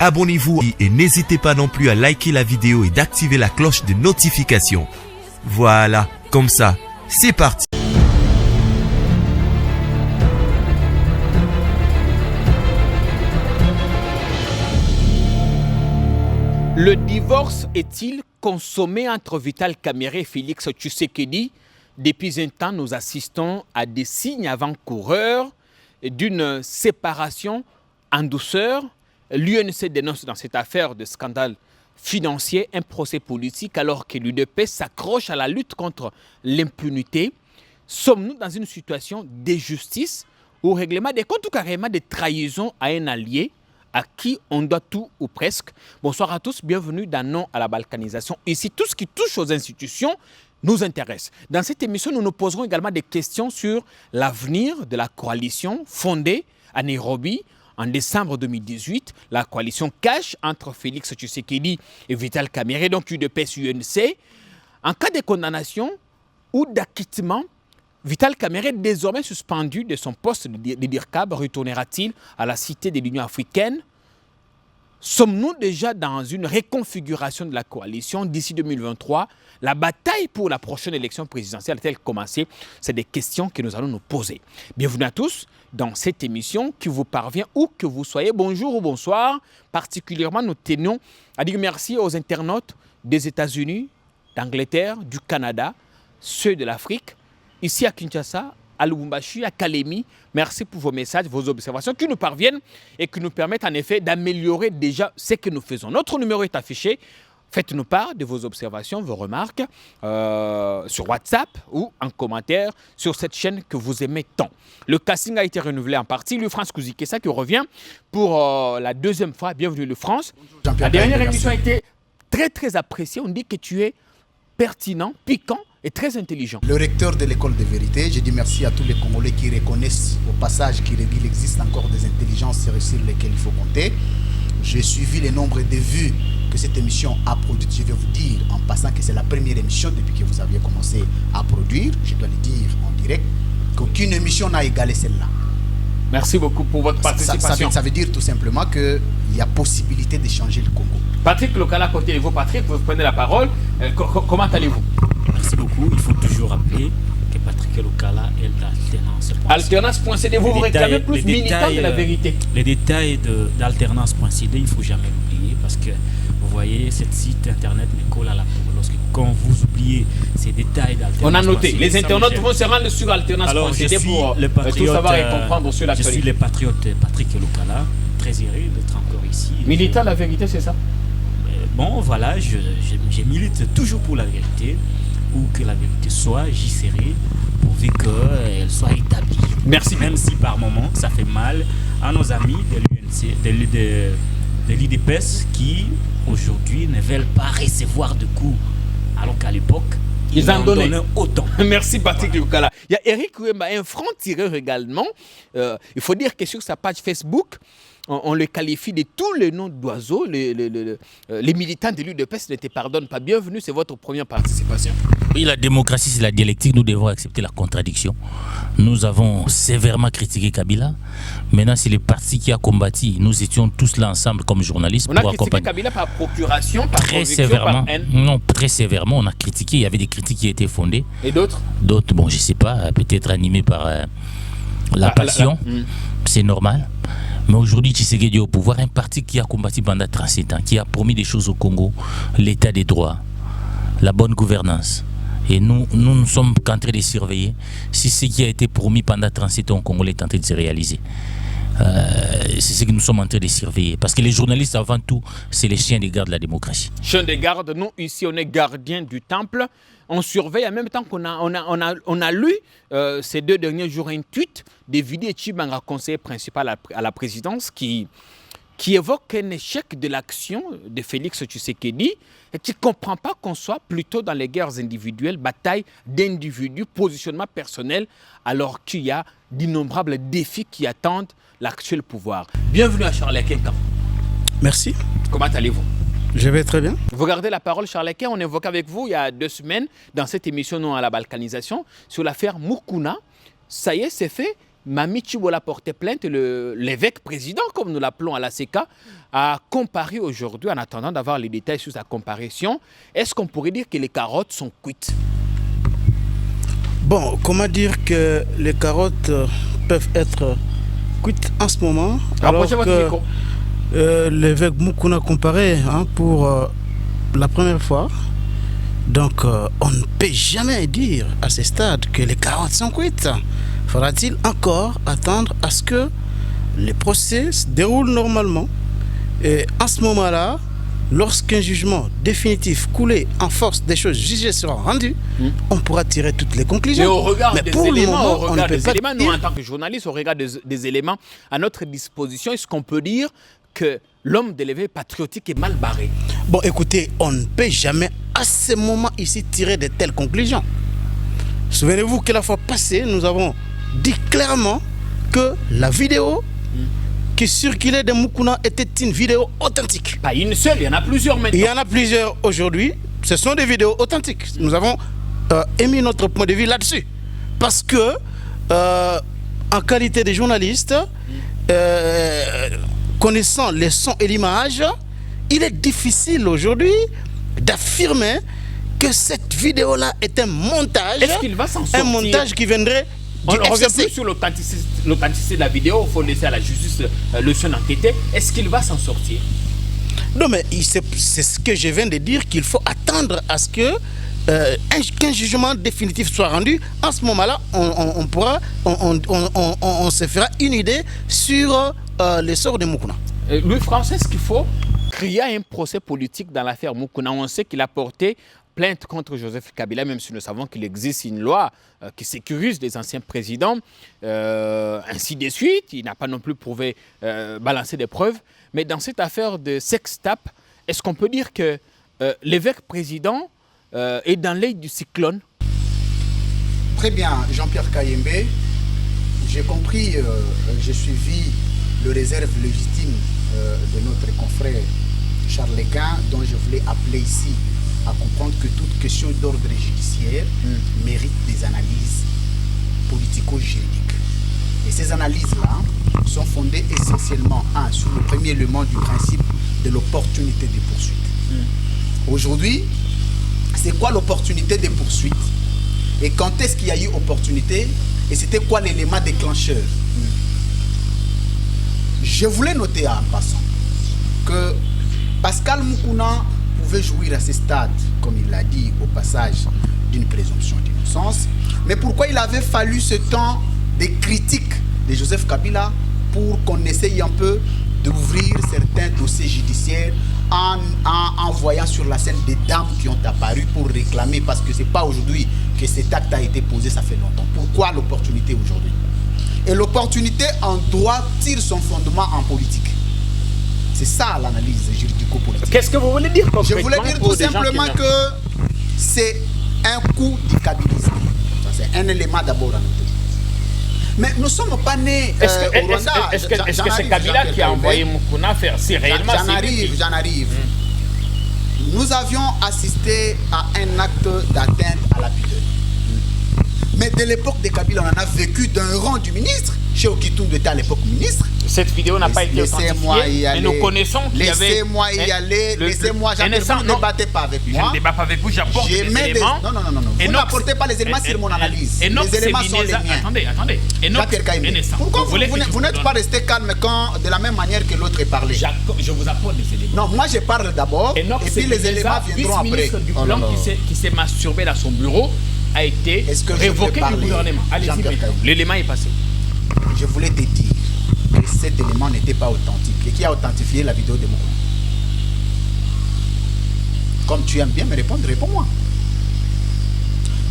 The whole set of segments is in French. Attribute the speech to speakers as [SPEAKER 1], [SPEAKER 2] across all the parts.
[SPEAKER 1] Abonnez-vous et n'hésitez pas non plus à liker la vidéo et d'activer la cloche de notification. Voilà, comme ça, c'est parti.
[SPEAKER 2] Le divorce est-il consommé entre Vital Kamerhe et Félix Tshisekedi? Depuis un temps, nous assistons à des signes avant-coureurs d'une séparation en douceur. L'UNC dénonce dans cette affaire de scandale financier un procès politique alors que l'UDP s'accroche à la lutte contre l'impunité. Sommes-nous dans une situation d'injustice ou règlement des comptes ou carrément de trahison à un allié à qui on doit tout ou presque? Bonsoir à tous, bienvenue dans Non à la balkanisation. Ici, tout ce qui touche aux institutions nous intéresse. Dans cette émission, nous nous poserons également des questions sur l'avenir de la coalition fondée à Nairobi en décembre 2018. La coalition cache entre Félix Tshisekedi et Vital Kamerhe, donc UDPS-UNC. En cas de condamnation ou d'acquittement, Vital Kamerhe, désormais suspendu de son poste de DIRCAB, retournera-t-il à la cité de l'Union africaine? Sommes-nous déjà dans une reconfiguration de la coalition d'ici 2023? La bataille pour la prochaine élection présidentielle a-t-elle commencé? C'est des questions que nous allons nous poser. Bienvenue à tous dans cette émission qui vous parvient où que vous soyez. Bonjour ou bonsoir. Particulièrement, nous tenons à dire merci aux internautes des États-Unis, d'Angleterre, du Canada, ceux de l'Afrique, ici à Kinshasa, à Lubumbashi, à Kalemi. Merci pour vos messages, vos observations qui nous parviennent et qui nous permettent en effet d'améliorer déjà ce que nous faisons. Notre numéro est affiché. Faites-nous part de vos observations, vos remarques sur WhatsApp ou en commentaire sur cette chaîne que vous aimez tant. Le casting a été renouvelé en partie. Le France Kouzikessa qui revient pour la deuxième fois. Bienvenue le France. La dernière émission a été très appréciée. On dit que tu es pertinent, piquant et très intelligent.
[SPEAKER 3] Le recteur de l'école de vérité, je dis merci à tous les Congolais qui reconnaissent au passage qu'il existe encore des intelligences sur lesquelles il faut compter. J'ai suivi le nombre de vues que cette émission a produites. Je vais vous dire en passant que c'est la première émission depuis que vous aviez commencé à produire. Je dois le dire en direct qu'aucune émission n'a égalé celle-là.
[SPEAKER 2] Merci beaucoup pour votre participation.
[SPEAKER 3] Ça veut dire tout simplement qu'il y a possibilité de changer le Congo.
[SPEAKER 2] Patrick Lokala, à côté de vous. Patrick, vous prenez la parole. Comment allez-vous?
[SPEAKER 4] Merci beaucoup. Il faut toujours rappeler que Patrick Lokala est l'alternance.
[SPEAKER 2] Alternance.cd, vous réclamez plus militant de la vérité.
[SPEAKER 4] Les détails d'alternance.cd, il ne faut jamais l'oublier parce que vous voyez, cette site internet me colle à la peau. Quand vous oubliez ces détails d'alternance.
[SPEAKER 2] On a noté. Les internautes vont se rendre sur alternance.cd pour tout savoir et comprendre sur l'actualité.
[SPEAKER 4] Je suis le patriote Patrick Lokala, très heureux d'être encore ici.
[SPEAKER 2] Militant de la vérité, c'est ça?
[SPEAKER 4] Bon, voilà, je milite toujours pour la vérité. Où que la vérité soit, j'y serai pourvu qu'elle soit établie.
[SPEAKER 2] Merci.
[SPEAKER 4] Même si par moment ça fait mal à nos amis de l'UNC, de l'IDPS qui aujourd'hui ne veulent pas recevoir de coups, alors qu'à l'époque ils en donnaient autant.
[SPEAKER 2] Merci Patrick Lokala. Il y a Eric Wemba, un franc-tireur également. Il faut dire que sur sa page Facebook, on le qualifie de tous les noms d'oiseaux. Les militants de l'UDPS ne te pardonnent pas. Bienvenue, c'est votre première participation.
[SPEAKER 5] Oui, la démocratie, c'est la dialectique. Nous devons accepter la contradiction. Nous avons sévèrement critiqué Kabila. Maintenant, c'est le parti qui a combattu. Nous étions tous là ensemble comme journalistes.
[SPEAKER 2] On a critiqué Kabila par procuration, par
[SPEAKER 5] très
[SPEAKER 2] conviction,
[SPEAKER 5] sévèrement,
[SPEAKER 4] par
[SPEAKER 2] haine.
[SPEAKER 5] Non, très sévèrement. On a critiqué. Il y avait des critiques qui étaient fondées.
[SPEAKER 2] Et d'autres?
[SPEAKER 5] D'autres, bon, je ne sais pas, peut-être animés par la passion. C'est normal. Mais aujourd'hui, Tshisekedi est au pouvoir, un parti qui a combattu pendant 37 ans, qui a promis des choses au Congo, l'état des droits, la bonne gouvernance. Et nous ne sommes qu'en train de surveiller si ce qui a été promis pendant 37 ans au Congo est en train de se réaliser. C'est ce que nous sommes en train de surveiller. Parce que les journalistes, avant tout, c'est les chiens de garde de la démocratie.
[SPEAKER 2] Chiens de garde, nous, ici, on est gardiens du temple. On surveille en même temps qu'on a lu ces 2 derniers jours un tweet de Vidi Chibanga, conseiller principal à la présidence, qui évoque un échec de l'action de Félix Tshisekedi et qui ne comprend pas qu'on soit plutôt dans les guerres individuelles, bataille d'individus, positionnement personnel, alors qu'il y a d'innombrables défis qui attendent l'actuel pouvoir. Bienvenue à Charles Ekenkan.
[SPEAKER 6] Merci.
[SPEAKER 2] Comment allez-vous?
[SPEAKER 6] Je vais très bien.
[SPEAKER 2] Vous gardez la parole, Charles Ekenkan. On évoquait avec vous il y a 2 semaines dans cette émission Non à la balkanisation sur l'affaire Mukuna. Ça y est, c'est fait. Mami Chibola portait plainte, l'évêque président, comme nous l'appelons à la CECA, a comparé aujourd'hui en attendant d'avoir les détails sur sa comparution. Est-ce qu'on pourrait dire que les carottes sont cuites?
[SPEAKER 6] Bon, comment dire que les carottes peuvent être cuites en ce moment alors que l'évêque Moukouna comparé pour la première fois. Donc, on ne peut jamais dire à ce stade que les carottes sont cuites. Faudra-t-il encore attendre à ce que les procès se déroulent normalement? Et en ce moment-là, lorsqu'un jugement définitif coulé en force des choses jugées sera rendu, on pourra tirer toutes les conclusions.
[SPEAKER 2] Mais au regard des éléments, nous en tant que journalistes, au regard des éléments à notre disposition, est-ce qu'on peut dire que l'homme de l'éveil patriotique est mal barré?
[SPEAKER 6] Bon, écoutez, on ne peut jamais à ce moment ici tirer de telles conclusions. Souvenez-vous que la fois passée, nous avons dit clairement que la vidéo qui circulait de Moukouna était une vidéo authentique.
[SPEAKER 2] Pas une seule, il y en a plusieurs maintenant.
[SPEAKER 6] Il y en a plusieurs aujourd'hui. Ce sont des vidéos authentiques. Nous avons émis notre point de vue là-dessus. Parce que, en qualité de journaliste, connaissant les sons et l'image, il est difficile aujourd'hui d'affirmer que cette vidéo-là est un montage.
[SPEAKER 2] Est-ce qu'il va s'en sortir?
[SPEAKER 6] Un montage qui viendrait
[SPEAKER 2] on ne revient plus sur l'authenticité de la vidéo, il faut laisser à la justice le soin d'enquêter. Est-ce qu'il va s'en sortir?
[SPEAKER 6] Non, mais c'est ce que je viens de dire, qu'il faut attendre à ce que qu'un jugement définitif soit rendu. En ce moment-là, on se fera une idée sur le sort de Moukouna.
[SPEAKER 2] Louis-François, est-ce qu'il faut crier à un procès politique dans l'affaire Moukouna? On sait qu'il a porté plainte contre Joseph Kabila, même si nous savons qu'il existe une loi qui sécurise les anciens présidents, ainsi de suite. Il n'a pas non plus prouvé balancer des preuves. Mais dans cette affaire de sextape, est-ce qu'on peut dire que l'évêque président est dans l'œil du cyclone?
[SPEAKER 3] Très bien, Jean-Pierre Kayembe. J'ai compris, j'ai suivi le réserve légitime de notre confrère Charles Lequin, dont je voulais appeler ici à comprendre que toute question d'ordre judiciaire mérite des analyses politico-juridiques. Et ces analyses-là sont fondées essentiellement, sur le premier élément du principe de l'opportunité des poursuites. Aujourd'hui, c'est quoi l'opportunité des poursuites? Et quand est-ce qu'il y a eu opportunité? Et c'était quoi l'élément déclencheur? Je voulais noter en passant que Pascal Moukouna pouvait jouir à ce stade, comme il l'a dit au passage, d'une présomption d'innocence. Mais pourquoi il avait fallu ce temps de critique de Joseph Kabila pour qu'on essaye un peu d'ouvrir certains dossiers judiciaires en voyant sur la scène des dames qui ont apparu pour réclamer, parce que ce n'est pas aujourd'hui que cet acte a été posé, ça fait longtemps. Pourquoi l'opportunité aujourd'hui? Et l'opportunité en droit tire son fondement en politique. C'est ça l'analyse juridico-politique.
[SPEAKER 2] Qu'est-ce que vous voulez dire concrètement?
[SPEAKER 3] Je voulais dire tout simplement que c'est un coup du kabilisme. C'est un élément d'abord à noter. Mais nous ne sommes pas nés au Rwanda.
[SPEAKER 2] Est-ce que c'est Kabila qui a envoyé Moukouna faire? Si réellement
[SPEAKER 3] j'en arrive. Nous avions assisté à un acte d'atteinte à la pudeur. Mais de l'époque de Kabila, on en a vécu d'un rang du ministre. Chez Okitundu était à l'époque ministre.
[SPEAKER 2] Cette vidéo n'a pas été authentifiée, mais nous connaissons qu'il y avait...
[SPEAKER 3] Laissez-moi y aller, laissez-moi, vous ne débattez pas avec moi.
[SPEAKER 2] Je ne débat pas avec vous, j'apporte des éléments.
[SPEAKER 3] Non. Vous n'apportez pas les éléments sur mon analyse. Les éléments sont les miens.
[SPEAKER 2] Attendez.
[SPEAKER 3] Pourquoi vous n'êtes pas resté calme quand, de la même manière que l'autre est parlé?
[SPEAKER 2] Je vous apporte des éléments.
[SPEAKER 3] Non, moi je parle d'abord, et puis les éléments viendront après.
[SPEAKER 2] Le vice-ministre du plan qui s'est masturbé dans son bureau a été révoqué du gouvernement. Allez-y, l'élément est passé.
[SPEAKER 3] Je voulais te dire que cet élément n'était pas authentique. Et qui a authentifié la vidéo de Moukouna? Comme tu aimes bien me répondre, réponds-moi.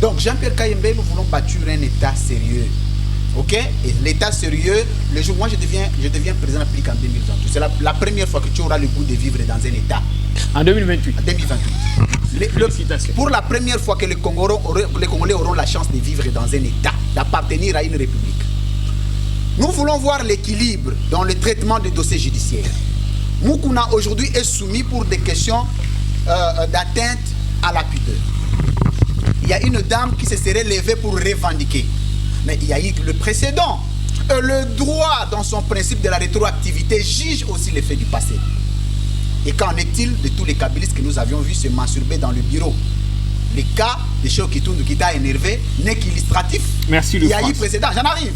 [SPEAKER 3] Donc, Jean-Pierre Kayembe, nous voulons bâtir un État sérieux. Ok? Et l'État sérieux, le jour où moi je deviens président de la République en 2028. C'est la première fois que tu auras le goût de vivre dans un État.
[SPEAKER 2] En 2028.
[SPEAKER 3] En 2028. Pour la première fois que les Congolais auront la chance de vivre dans un État, d'appartenir à une république. Nous voulons voir l'équilibre dans le traitement des dossiers judiciaires. Moukouna aujourd'hui est soumis pour des questions d'atteinte à la pudeur. Il y a une dame qui se serait levée pour revendiquer. Mais il y a eu le précédent. Le droit, dans son principe de la rétroactivité, juge aussi les faits du passé. Et qu'en est-il de tous les kabylistes que nous avions vus se masturber dans le bureau? Le cas de Cheikh Kitundu qui t'a énervé n'est qu'illustratif.
[SPEAKER 2] Merci,
[SPEAKER 3] il y a eu précédent. J'en arrive.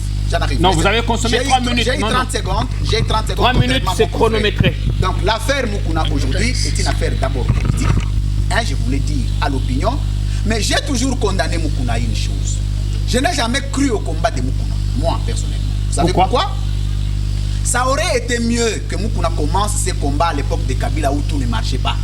[SPEAKER 2] Non, vous avez consommé 3 minutes.
[SPEAKER 3] J'ai eu 30 secondes. J'ai 30 secondes.
[SPEAKER 2] 3 minutes, c'est chronométré.
[SPEAKER 3] Donc l'affaire Moukouna aujourd'hui est une affaire d'abord politique. Je voulais dire à l'opinion. Mais j'ai toujours condamné Moukouna à une chose. Je n'ai jamais cru au combat de Moukouna. Moi, personnellement. Vous savez pourquoi? Ça aurait été mieux que Moukouna commence ses combats à l'époque de Kabila où tout ne marchait pas.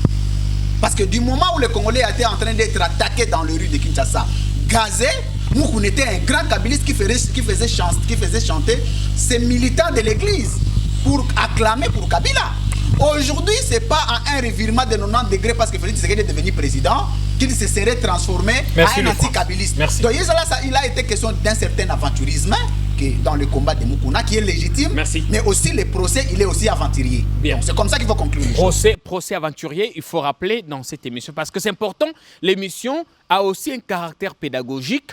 [SPEAKER 3] Parce que du moment où le Congolais était en train d'être attaqué dans les rues de Kinshasa, gazé, Moukouna était un grand kabiliste qui faisait chanter ses militants de l'église pour acclamer pour Kabila. Aujourd'hui, ce n'est pas à un revirement de 90 degrés parce que Félix Tshisekedi est devenu président qu'il se serait transformé en un anti-kabiliste. Donc il a été question d'un certain aventurisme dans le combat de Moukouna qui est légitime, mais aussi les procès, il est aussi aventurier. C'est comme ça qu'il faut conclure.
[SPEAKER 2] Procès aventurier, il faut rappeler dans cette émission, parce que c'est important, l'émission a aussi un caractère pédagogique.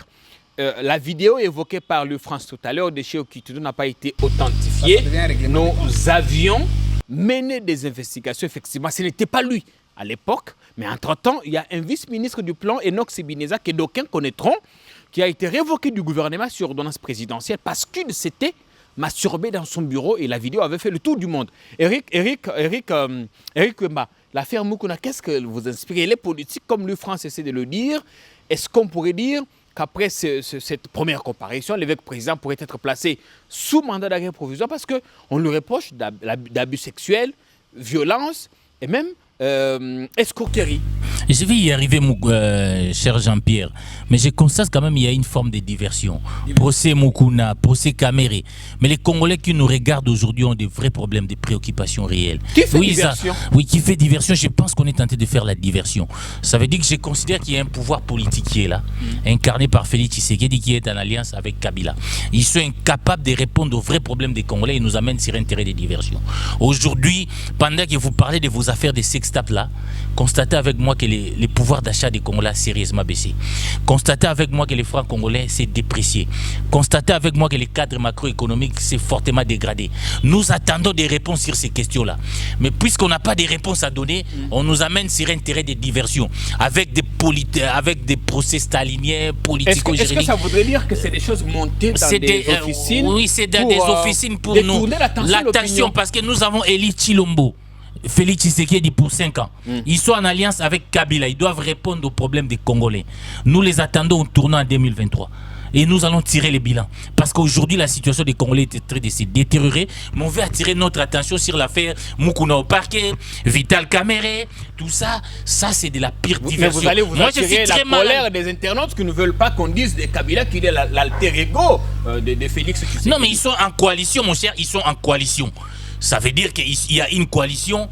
[SPEAKER 2] La vidéo évoquée par le France tout à l'heure de Cheikh Kitundu n'a pas été authentifiée. Nous avions mené des investigations, effectivement, ce n'était pas lui à l'époque, mais entre-temps, il y a un vice-ministre du plan, Enoch Sebineza, que d'aucuns connaîtront, qui a été révoqué du gouvernement sur ordonnance présidentielle parce qu'il s'était masturbé dans son bureau et la vidéo avait fait le tour du monde. Eric Wemba, l'affaire Moukouna, qu'est-ce que vous inspire? Les politiques, comme le France essaie de le dire, est-ce qu'on pourrait dire qu'après cette première comparaison, l'évêque président pourrait être placé sous mandat d'arrêt provisoire parce qu'on lui reproche d'abus sexuels, violence et même escroquerie.
[SPEAKER 5] Je vais y arriver, cher Jean-Pierre, mais je constate quand même qu'il y a une forme de diversion. Procès Moukouna, procès Kamere. Mais les Congolais qui nous regardent aujourd'hui ont des vrais problèmes, des préoccupations réelles.
[SPEAKER 2] Qui fait diversion?
[SPEAKER 5] Oui, qui fait diversion. Je pense qu'on est tenté de faire la diversion. Ça veut dire que je considère qu'il y a un pouvoir politique qui est là, incarné par Félix Tshisekedi qui est en alliance avec Kabila. Ils sont incapables de répondre aux vrais problèmes des Congolais et nous amènent sur un terrain de diversion. Aujourd'hui, pendant que vous parlez de vos affaires de sextape là, constatez avec moi que les pouvoirs d'achat des Congolais a sérieusement baissé. Constatez avec moi que les francs congolais s'est déprécié. Constatez avec moi que les cadres macroéconomiques s'est fortement dégradé. Nous attendons des réponses sur ces questions-là. Mais puisqu'on n'a pas de réponses à donner, on nous amène sur un terrain de diversion avec des procès staliniens, politico-juridiques.
[SPEAKER 2] Est-ce que ça voudrait dire que c'est des choses montées dans des officines?
[SPEAKER 5] Oui, c'est dans des officines pour nous. L'attention, parce que nous avons Élie Chilombo, Félix Tshisekedi pour 5 ans. Ils sont en alliance avec Kabila. Ils doivent répondre aux problèmes des Congolais. Nous les attendons au tournant en 2023. Et nous allons tirer les bilans. Parce qu'aujourd'hui, la situation des Congolais est en train de se détériorer. Mais on veut attirer notre attention sur l'affaire Moukouna au parquet, Vital Kamere, tout ça. Ça, c'est de la pire diversion.
[SPEAKER 2] Mais vous allez attirer la colère des internautes qui ne veulent pas qu'on dise de Kabila qu'il est l'alter ego de Félix Tshisekedi.
[SPEAKER 5] Non, mais ils sont en coalition, mon cher. Ils sont en coalition. Ça veut dire qu'il y a une coalition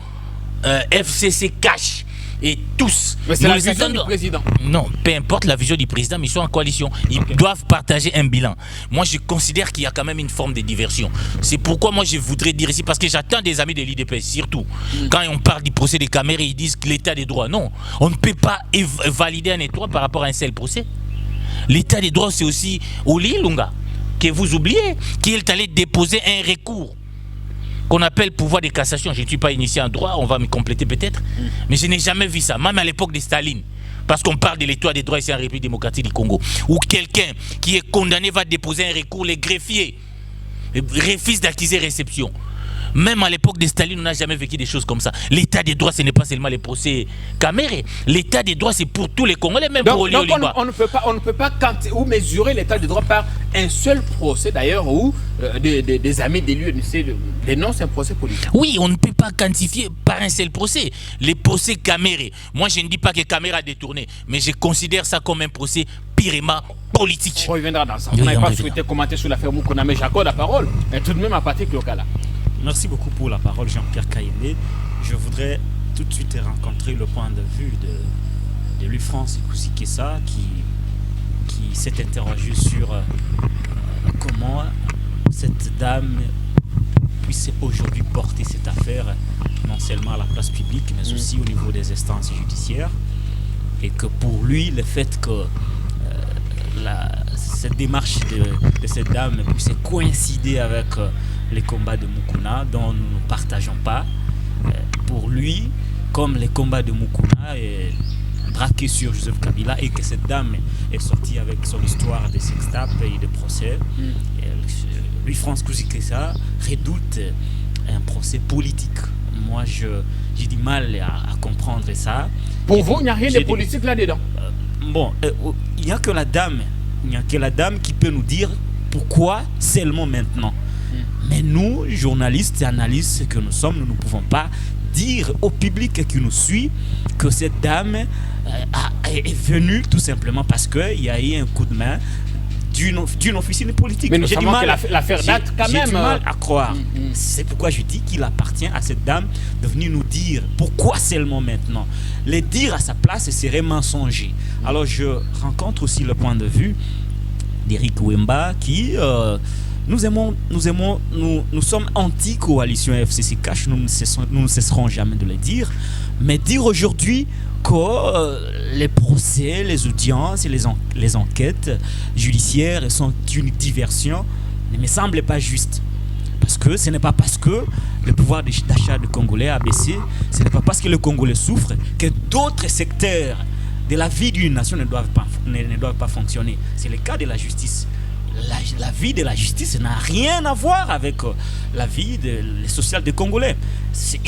[SPEAKER 5] FCC cash et tous.
[SPEAKER 2] Mais c'est la vision du président.
[SPEAKER 5] Non, peu importe la vision du président, mais ils sont en coalition. Ils doivent partager un bilan. Moi, je considère qu'il y a quand même une forme de diversion. C'est pourquoi moi, je voudrais dire ici, parce que j'attends des amis de l'IDPS, surtout. Quand on parle du procès des caméras, ils disent que l'état des droits. Non, on ne peut pas valider un état par rapport à un seul procès. L'état des droits, c'est aussi Oli Lunga, que vous oubliez, qui est allé déposer un recours qu'on appelle pouvoir de cassation. Je ne suis pas initié en droit, on va me compléter peut-être, mais je n'ai jamais vu ça, même à l'époque de Staline, parce qu'on parle de l'état des droits ici en République démocratique du Congo, où quelqu'un qui est condamné va déposer un recours, les greffiers refusent d'acquiser réception. Même à l'époque de Staline, on n'a jamais vécu des choses comme ça. L'état des droits, ce n'est pas seulement les procès Kamere. L'état des droits, c'est pour tous les Congolais, même pour Oli Olimba.
[SPEAKER 2] On ne peut pas ou mesurer l'état des droits par un seul procès, d'ailleurs, où des amis d'élus dénoncent un procès politique.
[SPEAKER 5] Oui, on ne peut pas quantifier par un seul procès. Les procès Kamere. Moi, je ne dis pas que Kamere a détourné, mais je considère ça comme un procès purement politique.
[SPEAKER 2] On reviendra dans ça. On n'avait pas souhaité commenter sur l'affaire Moukouna, mais j'accorde la parole. Et tout de même à Patrick Lokala.
[SPEAKER 4] Merci beaucoup pour la parole, Jean-Pierre Kayembe. Je voudrais tout de suite rencontrer le point de vue de Louis-France Kousikessa qui s'est interrogé sur comment cette dame puisse aujourd'hui porter cette affaire non seulement à la place publique mais aussi au niveau des instances judiciaires, et que pour lui le fait que cette démarche de cette dame puisse coïncider avec les combats de Mukuna dont nous ne partageons pas. Pour lui, comme les combats de Mukuna est braqué sur Joseph Kabila et que cette dame est sortie avec son histoire de sextape et de procès, lui, France Kouzikessa, redoute un procès politique. Moi, j'ai du mal à comprendre ça.
[SPEAKER 2] Pour vous, il n'y a rien de politique là-dedans?
[SPEAKER 4] Il n'y a que la dame. Il n'y a que la dame qui peut nous dire pourquoi seulement maintenant. Mais nous, journalistes et analystes que nous sommes, nous ne pouvons pas dire au public qui nous suit que cette dame est venue tout simplement parce qu'il y a eu un coup de main d'une officine politique.
[SPEAKER 2] Mais nous savons que l'affaire date quand même.
[SPEAKER 4] J'ai du mal à croire. C'est pourquoi je dis qu'il appartient à cette dame de venir nous dire pourquoi seulement maintenant. Les dire à sa place serait mensonger. Alors je rencontre aussi le point de vue d'Éric Wemba qui... Nous sommes anti-coalition FCC-Cash, nous ne cesserons jamais de le dire. Mais dire aujourd'hui que les procès, les audiences et les enquêtes judiciaires sont une diversion ne me semble pas juste. Parce que ce n'est pas parce que le pouvoir d'achat des Congolais a baissé, ce n'est pas parce que les Congolais souffrent que d'autres secteurs de la vie d'une nation ne doivent pas fonctionner. C'est le cas de la justice. La vie de la justice n'a rien à voir avec la vie sociale des Congolais.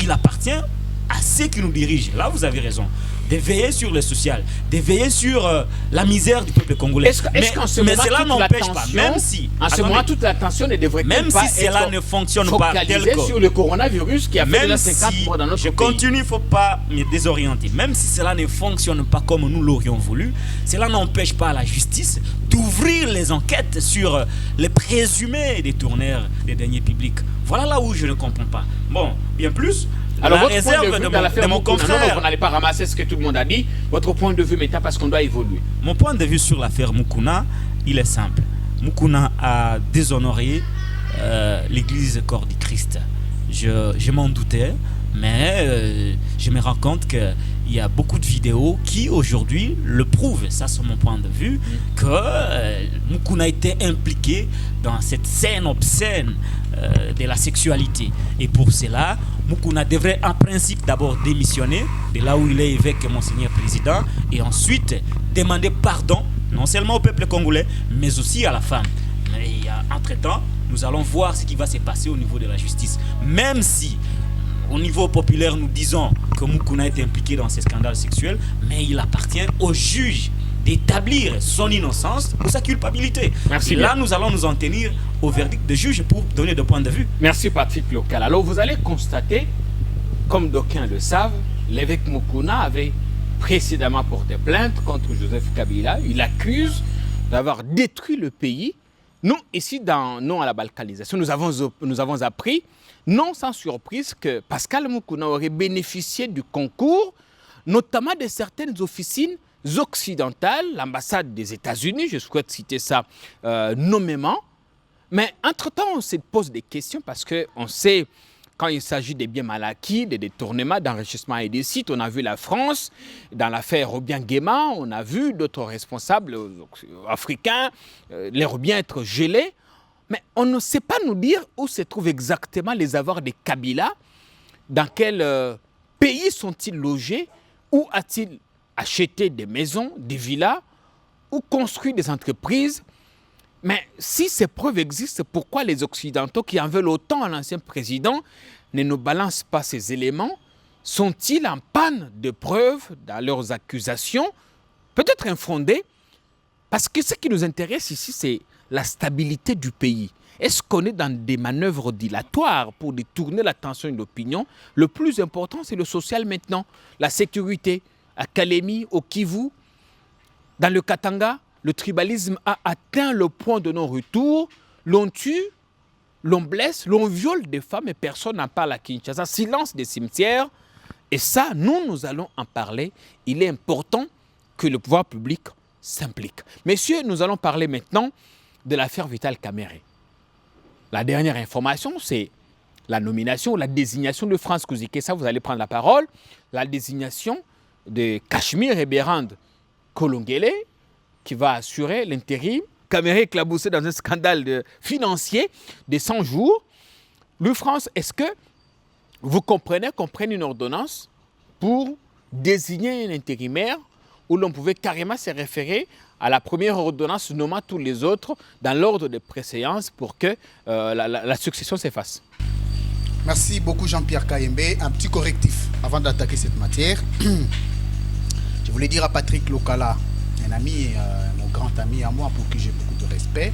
[SPEAKER 4] Il appartient à ceux qui nous dirigent. Là, vous avez raison. De veiller sur le social, de veiller sur la misère du peuple congolais.
[SPEAKER 2] Mais cela n'empêche pas,
[SPEAKER 4] même si...
[SPEAKER 2] En ce moment, toute l'attention ne devrait pas être
[SPEAKER 4] cela ne fonctionne pas tel que...
[SPEAKER 2] sur le coronavirus qui a fait déjà 50 morts dans notre pays.
[SPEAKER 4] Je continue, il ne faut pas me désorienter. Même si cela ne fonctionne pas comme nous l'aurions voulu, cela n'empêche pas la justice d'ouvrir les enquêtes sur les présumés détourneurs des deniers publics. Voilà là où je ne comprends pas. Bon, bien plus...
[SPEAKER 2] Alors,
[SPEAKER 4] la
[SPEAKER 2] votre
[SPEAKER 4] réserve
[SPEAKER 2] point de vue
[SPEAKER 4] de mon confrère.
[SPEAKER 2] Non, vous n'allez pas ramasser ce que tout le monde a dit. Votre point de vue maintenant, parce qu'on doit évoluer.
[SPEAKER 4] Mon point de vue sur l'affaire Mukuna, il est simple. Mukuna a déshonoré l'église corps du Christ. Je m'en doutais, mais je me rends compte qu'il y a beaucoup de vidéos qui aujourd'hui le prouvent, ça c'est mon point de vue, que Mukuna a été impliqué dans cette scène obscène de la sexualité. Et pour cela, Mukuna devrait en principe d'abord démissionner de là où il est évêque, Monseigneur Président, et ensuite demander pardon, non seulement au peuple congolais, mais aussi à la femme. Mais entre-temps, nous allons voir ce qui va se passer au niveau de la justice. Même si, au niveau populaire, nous disons que Mukuna est impliqué dans ces scandales sexuels, mais il appartient au juge d'établir son innocence ou sa culpabilité.
[SPEAKER 2] Merci.
[SPEAKER 4] Et là, nous allons nous en tenir au verdict de juge pour donner des points de vue.
[SPEAKER 2] Merci Patrick Local. Alors vous allez constater, comme d'aucuns le savent, l'évêque Mukuna avait précédemment porté plainte contre Joseph Kabila. Il accuse d'avoir détruit le pays. Nous, ici, dans Non à la balkanisation, nous avons appris, non sans surprise, que Pascal Mukuna aurait bénéficié du concours, notamment de certaines officines occidentales, l'ambassade des États-Unis, je souhaite citer ça nommément. Mais entre-temps, on se pose des questions parce qu'on sait, quand il s'agit des biens mal acquis, des détournements, d'enrichissement illicite, on a vu la France, dans l'affaire Robien Guéma, on a vu d'autres responsables africains, les biens être gelés. Mais on ne sait pas nous dire où se trouvent exactement les avoirs des Kabila, dans quel pays sont-ils logés, où a-t-il acheté des maisons, des villas, ou construit des entreprises. Mais si ces preuves existent, pourquoi les Occidentaux qui en veulent autant à l'ancien président ne nous balancent pas ces éléments? Sont-ils en panne de preuves dans leurs accusations, peut-être infondées? Parce que ce qui nous intéresse ici, c'est la stabilité du pays. Est-ce qu'on est dans des manœuvres dilatoires pour détourner l'attention de l'opinion? Le plus important, c'est le social maintenant, la sécurité. À Kalemi, au Kivu, dans le Katanga, le tribalisme a atteint le point de non-retour. L'on tue, l'on blesse, l'on viole des femmes et personne n'en parle à Kinshasa. Silence des cimetières. Et ça, nous allons en parler. Il est important que le pouvoir public s'implique. Messieurs, nous allons parler maintenant de l'affaire Vital Kamerhe. La dernière information, c'est la nomination, la désignation de France Kouzikessa. Vous allez prendre la parole. La désignation de Cachemire et Bérande Kolongele qui va assurer l'intérim. Caméré éclaboussé dans un scandale financier de 100 jours. Louis France, est-ce que vous comprenez qu'on prenne une ordonnance pour désigner un intérimaire où l'on pouvait carrément se référer à la première ordonnance nommant tous les autres dans l'ordre de préséance pour que la succession s'efface?
[SPEAKER 3] Merci beaucoup Jean-Pierre Kayembe. Un petit correctif avant d'attaquer cette matière. Je voulais dire à Patrick Lokala, un ami, mon grand ami à moi pour qui j'ai beaucoup de respect,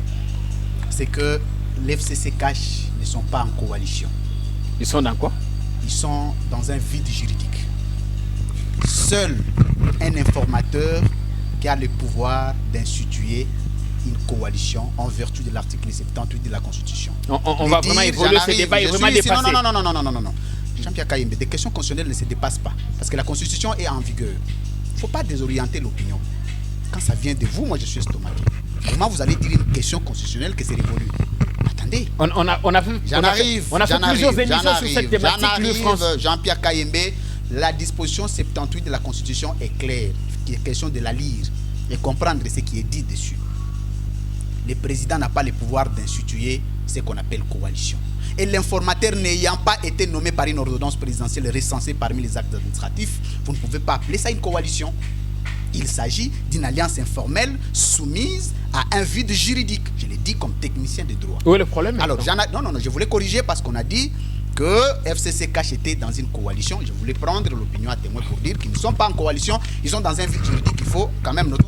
[SPEAKER 3] c'est que l'FCC Cash ne sont pas en coalition.
[SPEAKER 2] Ils sont dans quoi?
[SPEAKER 3] Ils sont dans un vide juridique. Seul un informateur qui a le pouvoir d'instituer une coalition en vertu de l'article 78 de la Constitution.
[SPEAKER 2] On va vraiment évoluer, ce débat est vraiment dépassé.
[SPEAKER 3] Non. Jean-Pierre Kayembe, des questions constitutionnelles ne se dépassent pas. Parce que la Constitution est en vigueur. Il ne faut pas désorienter l'opinion. Quand ça vient de vous, moi je suis estomaqué. Comment vous allez dire une question constitutionnelle que c'est révolu? Attendez.
[SPEAKER 2] On a fait plusieurs émissions sur cette thématique.
[SPEAKER 3] Jean-Pierre Kayembe, la disposition 78 de la Constitution est claire. Il est question de la lire et comprendre ce qui est dit dessus. Le président n'a pas le pouvoir d'instituer ce qu'on appelle coalition. Et l'informateur n'ayant pas été nommé par une ordonnance présidentielle recensée parmi les actes administratifs, vous ne pouvez pas appeler ça une coalition. Il s'agit d'une alliance informelle soumise à un vide juridique. Je l'ai dit comme technicien de droit.
[SPEAKER 2] Où est le problème?
[SPEAKER 3] Alors, je voulais corriger parce qu'on a dit que FCC Cash était dans une coalition. Je voulais prendre l'opinion à témoin pour dire qu'ils ne sont pas en coalition, ils sont dans un vide juridique. Il faut quand même noter.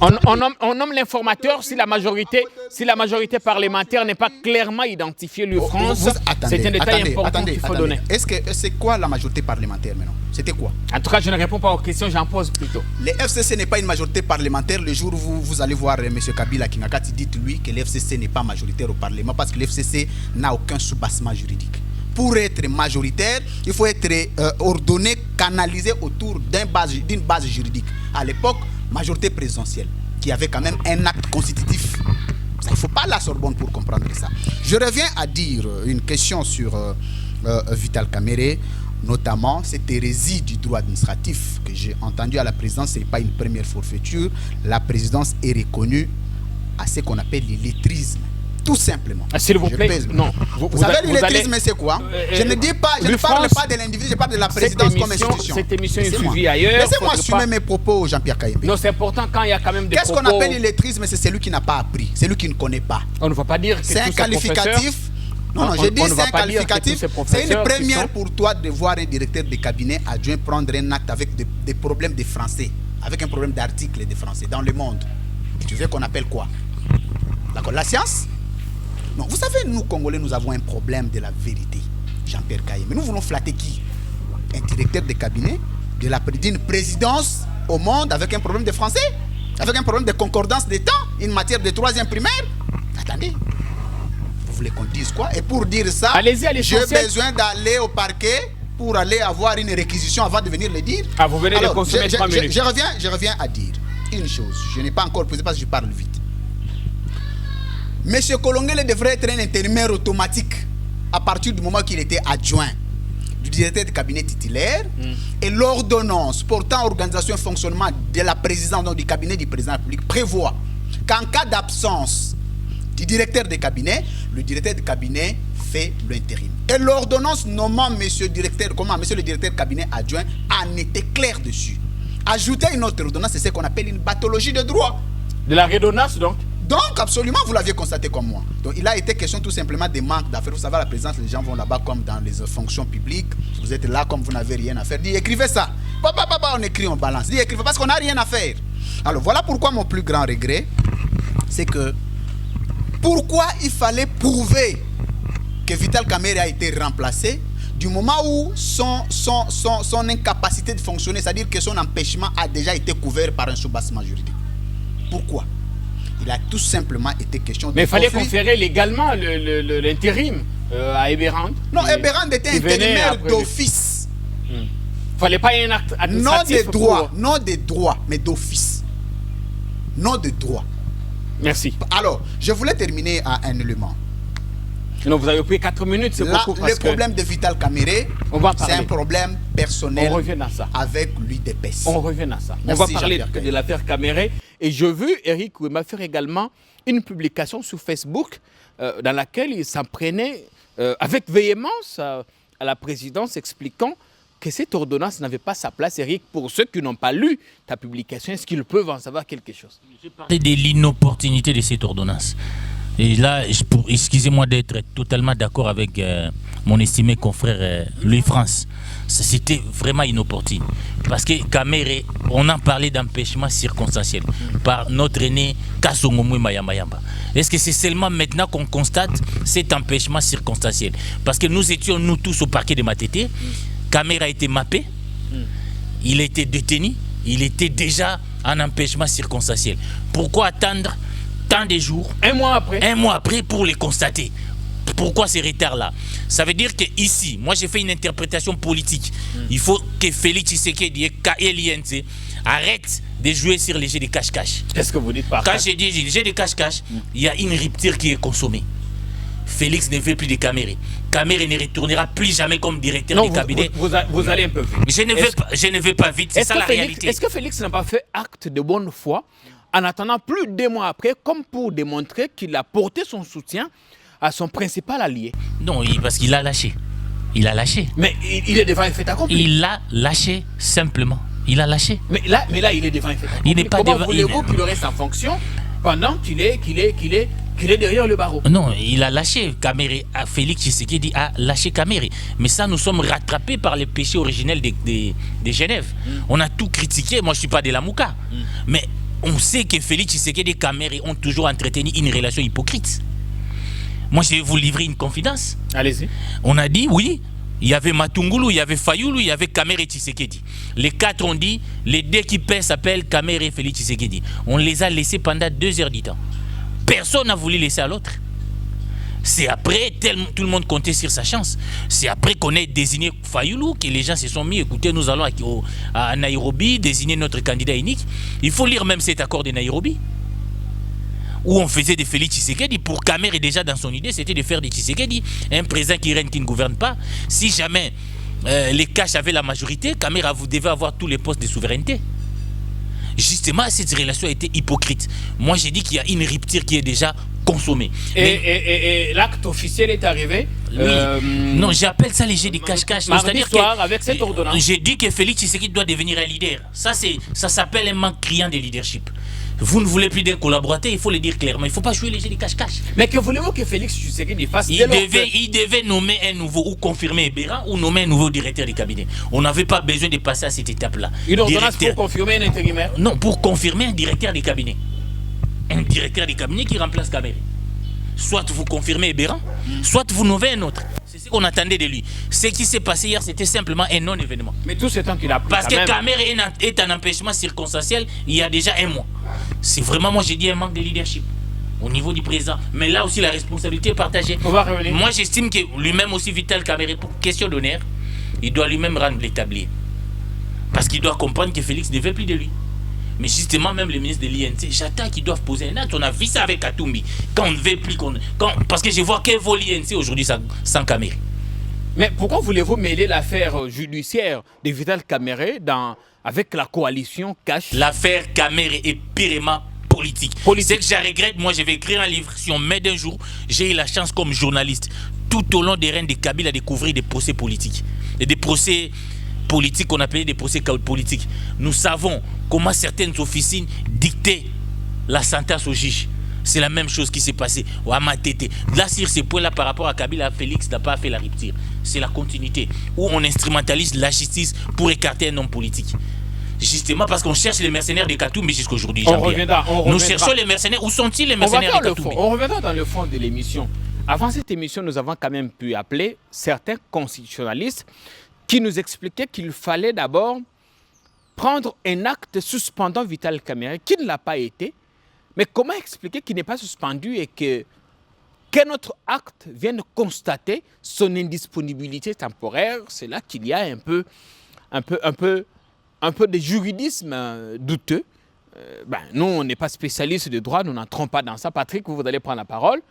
[SPEAKER 2] On nomme l'informateur si la majorité parlementaire n'est pas clairement identifiée. Louis France, c'est un détail important qu'il faut donner.
[SPEAKER 3] C'est quoi la majorité parlementaire maintenant? C'était quoi?
[SPEAKER 2] En tout cas, je ne réponds pas aux questions, j'en pose plutôt.
[SPEAKER 3] Le FCC n'est pas une majorité parlementaire. Le jour où vous allez voir M. Kabila Kinakati, dites-lui que le FCC n'est pas majoritaire au Parlement parce que le FCC n'a aucun soubassement juridique. Pour être majoritaire, il faut être ordonné, canalisé autour d'une base juridique. À l'époque, majorité présidentielle, qui avait quand même un acte constitutif. Il ne faut pas la Sorbonne pour comprendre ça. Je reviens à dire une question sur Vital Kamerhe, notamment cette hérésie du droit administratif que j'ai entendu à la présidence. Ce n'est pas une première forfaiture. La présidence est reconnue à ce qu'on appelle l'illettrisme. Tout simplement.
[SPEAKER 2] S'il vous plaît, non.
[SPEAKER 3] Vous savez l'illettrisme, c'est quoi? Je ne dis pas, je ne parle pas de l'individu, je parle de la présidence comme institution.
[SPEAKER 2] Cette émission est suivie ailleurs.
[SPEAKER 3] Laissez-moi assumer mes propos, Jean-Pierre Kayembe.
[SPEAKER 2] Non, c'est important quand il y a quand même des propos.
[SPEAKER 3] Qu'est-ce qu'on appelle l'illettrisme? C'est celui qui n'a pas appris, celui qui ne connaît pas.
[SPEAKER 2] On ne va pas dire que
[SPEAKER 3] c'est un qualificatif. Non, je dis c'est un qualificatif. C'est une première pour toi de voir un directeur de cabinet adjoint prendre un acte avec des problèmes de français, avec un problème d'article de français dans le monde. Tu veux qu'on appelle quoi? D'accord, la science? Non, vous savez, nous, Congolais, nous avons un problème de la vérité, Jean-Pierre Kayembe. Mais nous voulons flatter qui? Un directeur de cabinet d'une présidence au monde avec un problème de français? Avec un problème de concordance des temps? Une matière de 3e primaire? Attendez. Vous voulez qu'on dise quoi? Et pour dire ça, j'ai besoin d'aller au parquet pour aller avoir une réquisition avant de venir le dire?
[SPEAKER 2] Ah, vous venez de consommer 3 minutes.
[SPEAKER 3] Je reviens à dire une chose. Je n'ai pas encore posé parce que je parle vite. Monsieur Kolongele devrait être un intérimaire automatique à partir du moment qu'il était adjoint du directeur de cabinet titulaire et l'ordonnance portant organisation et fonctionnement de la présidence, donc du cabinet du président de la République, prévoit qu'en cas d'absence du directeur de cabinet, le directeur de cabinet fait l'intérim. Et l'ordonnance nommant monsieur le directeur de cabinet adjoint en était clair dessus. Ajouter une autre ordonnance, c'est ce qu'on appelle une pathologie de droit.
[SPEAKER 2] De la redondance donc?
[SPEAKER 3] Donc, absolument, vous l'aviez constaté comme moi. Donc, il a été question tout simplement des manques d'affaires. Vous savez, à la présidence, les gens vont là-bas comme dans les fonctions publiques. Vous êtes là comme vous n'avez rien à faire. Dis, écrivez ça. On écrit, on balance. Dis, écrivez parce qu'on n'a rien à faire. Alors, voilà pourquoi mon plus grand regret, c'est que pourquoi il fallait prouver que Vital Kamerhe a été remplacé du moment où son incapacité de fonctionner, c'est-à-dire que son empêchement a déjà été couvert par un soubassement juridique. Pourquoi? Il a tout simplement été question de...
[SPEAKER 2] Mais il fallait conférer légalement l'intérim à Eberand.
[SPEAKER 3] Non, Eberand était intérimaire d'office.
[SPEAKER 2] Il ne fallait pas un acte administratif.
[SPEAKER 3] Non de droit, mais d'office. Non de droit.
[SPEAKER 2] Merci.
[SPEAKER 3] Alors, je voulais terminer à un élément.
[SPEAKER 2] Non, vous avez pris 4 minutes, c'est beaucoup.
[SPEAKER 3] Le problème de Vital Kamerhe, c'est un problème personnel
[SPEAKER 2] on revient à ça.
[SPEAKER 3] avec l'UDPS.
[SPEAKER 2] On revient à ça.
[SPEAKER 3] Merci,
[SPEAKER 2] on va parler de l'affaire Kamerhe Et je veux Eric Ouema faire également une publication sur Facebook dans laquelle il s'en prenait avec véhémence à la présidence, expliquant que cette ordonnance n'avait pas sa place. Eric, pour ceux qui n'ont pas lu ta publication, est-ce qu'ils peuvent en savoir quelque chose?
[SPEAKER 5] J'ai parlé de l'inopportunité de cette ordonnance. Et là, excusez-moi d'être totalement d'accord avec mon estimé confrère Louis-France. C'était vraiment inopportune. Parce que Kamere, on en parlait d'empêchement circonstanciel par notre aîné Kassongomou Mayamba. Est-ce que c'est seulement maintenant qu'on constate cet empêchement circonstanciel? Parce que nous étions, nous tous, au parquet de Matete. Kamere a été mappé, il a été détenu, il était déjà en empêchement circonstanciel. Pourquoi attendre tant de jours, un mois après pour les constater? Pourquoi ces retards-là? Ça veut dire qu'ici, moi j'ai fait une interprétation politique. Il faut que Félix Tshisekedi et l'INC arrêtent de jouer sur les jeux de cache-cache.
[SPEAKER 2] Qu'est-ce que vous dites par
[SPEAKER 5] Quand je dis les jeux de cache-cache, il y a une rupture qui est consommée. Félix ne veut plus de Kamere. Kamere ne retournera plus jamais comme directeur du cabinet.
[SPEAKER 2] Vous allez un peu vite.
[SPEAKER 5] Je ne veux pas vite, c'est ça la réalité.
[SPEAKER 2] Est-ce que Félix n'a pas fait acte de bonne foi en attendant plus de mois après, comme pour démontrer qu'il a porté son soutien à son principal allié?
[SPEAKER 5] Non, parce qu'il a lâché. Il a lâché.
[SPEAKER 2] Mais il est devant un fait accompli.
[SPEAKER 5] Il a lâché simplement. Il a lâché.
[SPEAKER 2] Mais là, il est devant un fait accompli.
[SPEAKER 5] Il n'est pas
[SPEAKER 2] Comment
[SPEAKER 5] devant.
[SPEAKER 2] voulez-vous qu'il reste en fonction pendant qu'il est derrière le barreau?
[SPEAKER 5] Non, il a lâché Kamere. Félix Tshisekedi a lâché Kamere. Mais ça, nous sommes rattrapés par les péchés originels de Genève. On a tout critiqué. Moi, je ne suis pas de la Mouka. Mais on sait que Félix Tshisekedi et Kamere ont toujours entretenu une relation hypocrite. Moi, je vais vous livrer une confidence.
[SPEAKER 2] Allez-y.
[SPEAKER 5] On a dit, oui, il y avait Matungulu, il y avait Fayoulou, il y avait Kamere et Tshisekedi. Les quatre ont dit, les deux qui paient s'appellent Kamere et Félix Tshisekedi. On les a laissés pendant 2 heures du temps. Personne n'a voulu laisser à l'autre. C'est après, tout le monde comptait sur sa chance. C'est après qu'on ait désigné Fayoulou que les gens se sont mis, écoutez, nous allons à Nairobi désigner notre candidat unique. Il faut lire même cet accord de Nairobi, où on faisait de Félix Tshisekedi. Pour Kamere, déjà dans son idée, c'était de faire de Tshisekedi un président qui règne, qui ne gouverne pas. Si jamais les Caches avaient la majorité, Kamere devait avoir tous les postes de souveraineté. Justement, cette relation a été hypocrite. Moi, j'ai dit qu'il y a une rupture qui est déjà consommée.
[SPEAKER 2] Et l'acte officiel est arrivé?
[SPEAKER 5] Non, j'appelle ça les jets de cache-cache.
[SPEAKER 2] C'est-à-dire avec cette ordonnance.
[SPEAKER 5] J'ai dit que Félix Tshisekedi doit devenir un leader. Ça s'appelle un manque criant de leadership. Vous ne voulez plus d'un collaborateur, il faut le dire clairement. Il ne faut pas jouer les jeux de cache-cache.
[SPEAKER 2] Mais que voulez-vous que Félix Tshisekedi fasse?
[SPEAKER 5] Il devait nommer un nouveau, ou confirmer Ebera, ou nommer un nouveau directeur du cabinet. On n'avait pas besoin de passer à cette étape-là.
[SPEAKER 2] Une ordonnance pour confirmer un intérimaire?
[SPEAKER 5] Non, pour confirmer un directeur du cabinet. Un directeur du cabinet qui remplace Kamere. Soit vous confirmez Ebera, soit vous nommez un autre. C'est ce qu'on attendait de lui. Ce qui s'est passé hier, c'était simplement un non-événement.
[SPEAKER 2] Mais tout ce temps qu'il a pris.
[SPEAKER 5] Parce que Kamere est un empêchement circonstanciel il y a déjà 1 mois. C'est vraiment, moi j'ai dit, un manque de leadership au niveau du président. Mais là aussi, la responsabilité est partagée.
[SPEAKER 2] On va revenir.
[SPEAKER 5] Moi j'estime que lui-même aussi, Vital Kamere, pour question d'honneur, il doit lui-même rendre l'établi. Parce qu'il doit comprendre que Félix ne veut plus de lui. Mais justement, même les ministres de l'INC, j'attends qu'ils doivent poser un acte. On a vu ça avec Katumbi. Quand on ne veut plus parce que je vois que vaut l'INC aujourd'hui sans Kamere.
[SPEAKER 2] Mais pourquoi voulez-vous mêler l'affaire judiciaire de Vital Kamere avec la coalition Cash?
[SPEAKER 5] L'affaire Kamere est purement politique. C'est que je regrette. Moi, je vais écrire un livre. Si on m'aide un jour, j'ai eu la chance comme journaliste, tout au long des règnes de Kabila, à découvrir des procès politiques. Et des procès politiques qu'on appelait des procès politiques. Nous savons comment certaines officines dictaient la sentence au juge. C'est la même chose qui s'est passée à Matete. Là, sur ces points-là, par rapport à Kabila, Félix n'a pas fait la rupture. C'est la continuité, où on instrumentalise la justice pour écarter un homme politique. Justement parce qu'on cherche les mercenaires de Katumbi jusqu'à aujourd'hui. Nous cherchons les mercenaires. Où sont-ils les mercenaires de Katumbi?
[SPEAKER 2] On reviendra dans le fond de l'émission. Avant cette émission, nous avons quand même pu appeler certains constitutionnalistes qui nous expliquaient qu'il fallait d'abord prendre un acte suspendant Vital Kamere, qui ne l'a pas été. Mais comment expliquer qu'il n'est pas suspendu et qu'un autre acte vienne constater son indisponibilité temporaire? C'est là qu'il y a un peu de juridisme douteux. Nous, on n'est pas spécialiste de droit, nous n'entrons pas dans ça. Patrick, vous allez prendre la parole.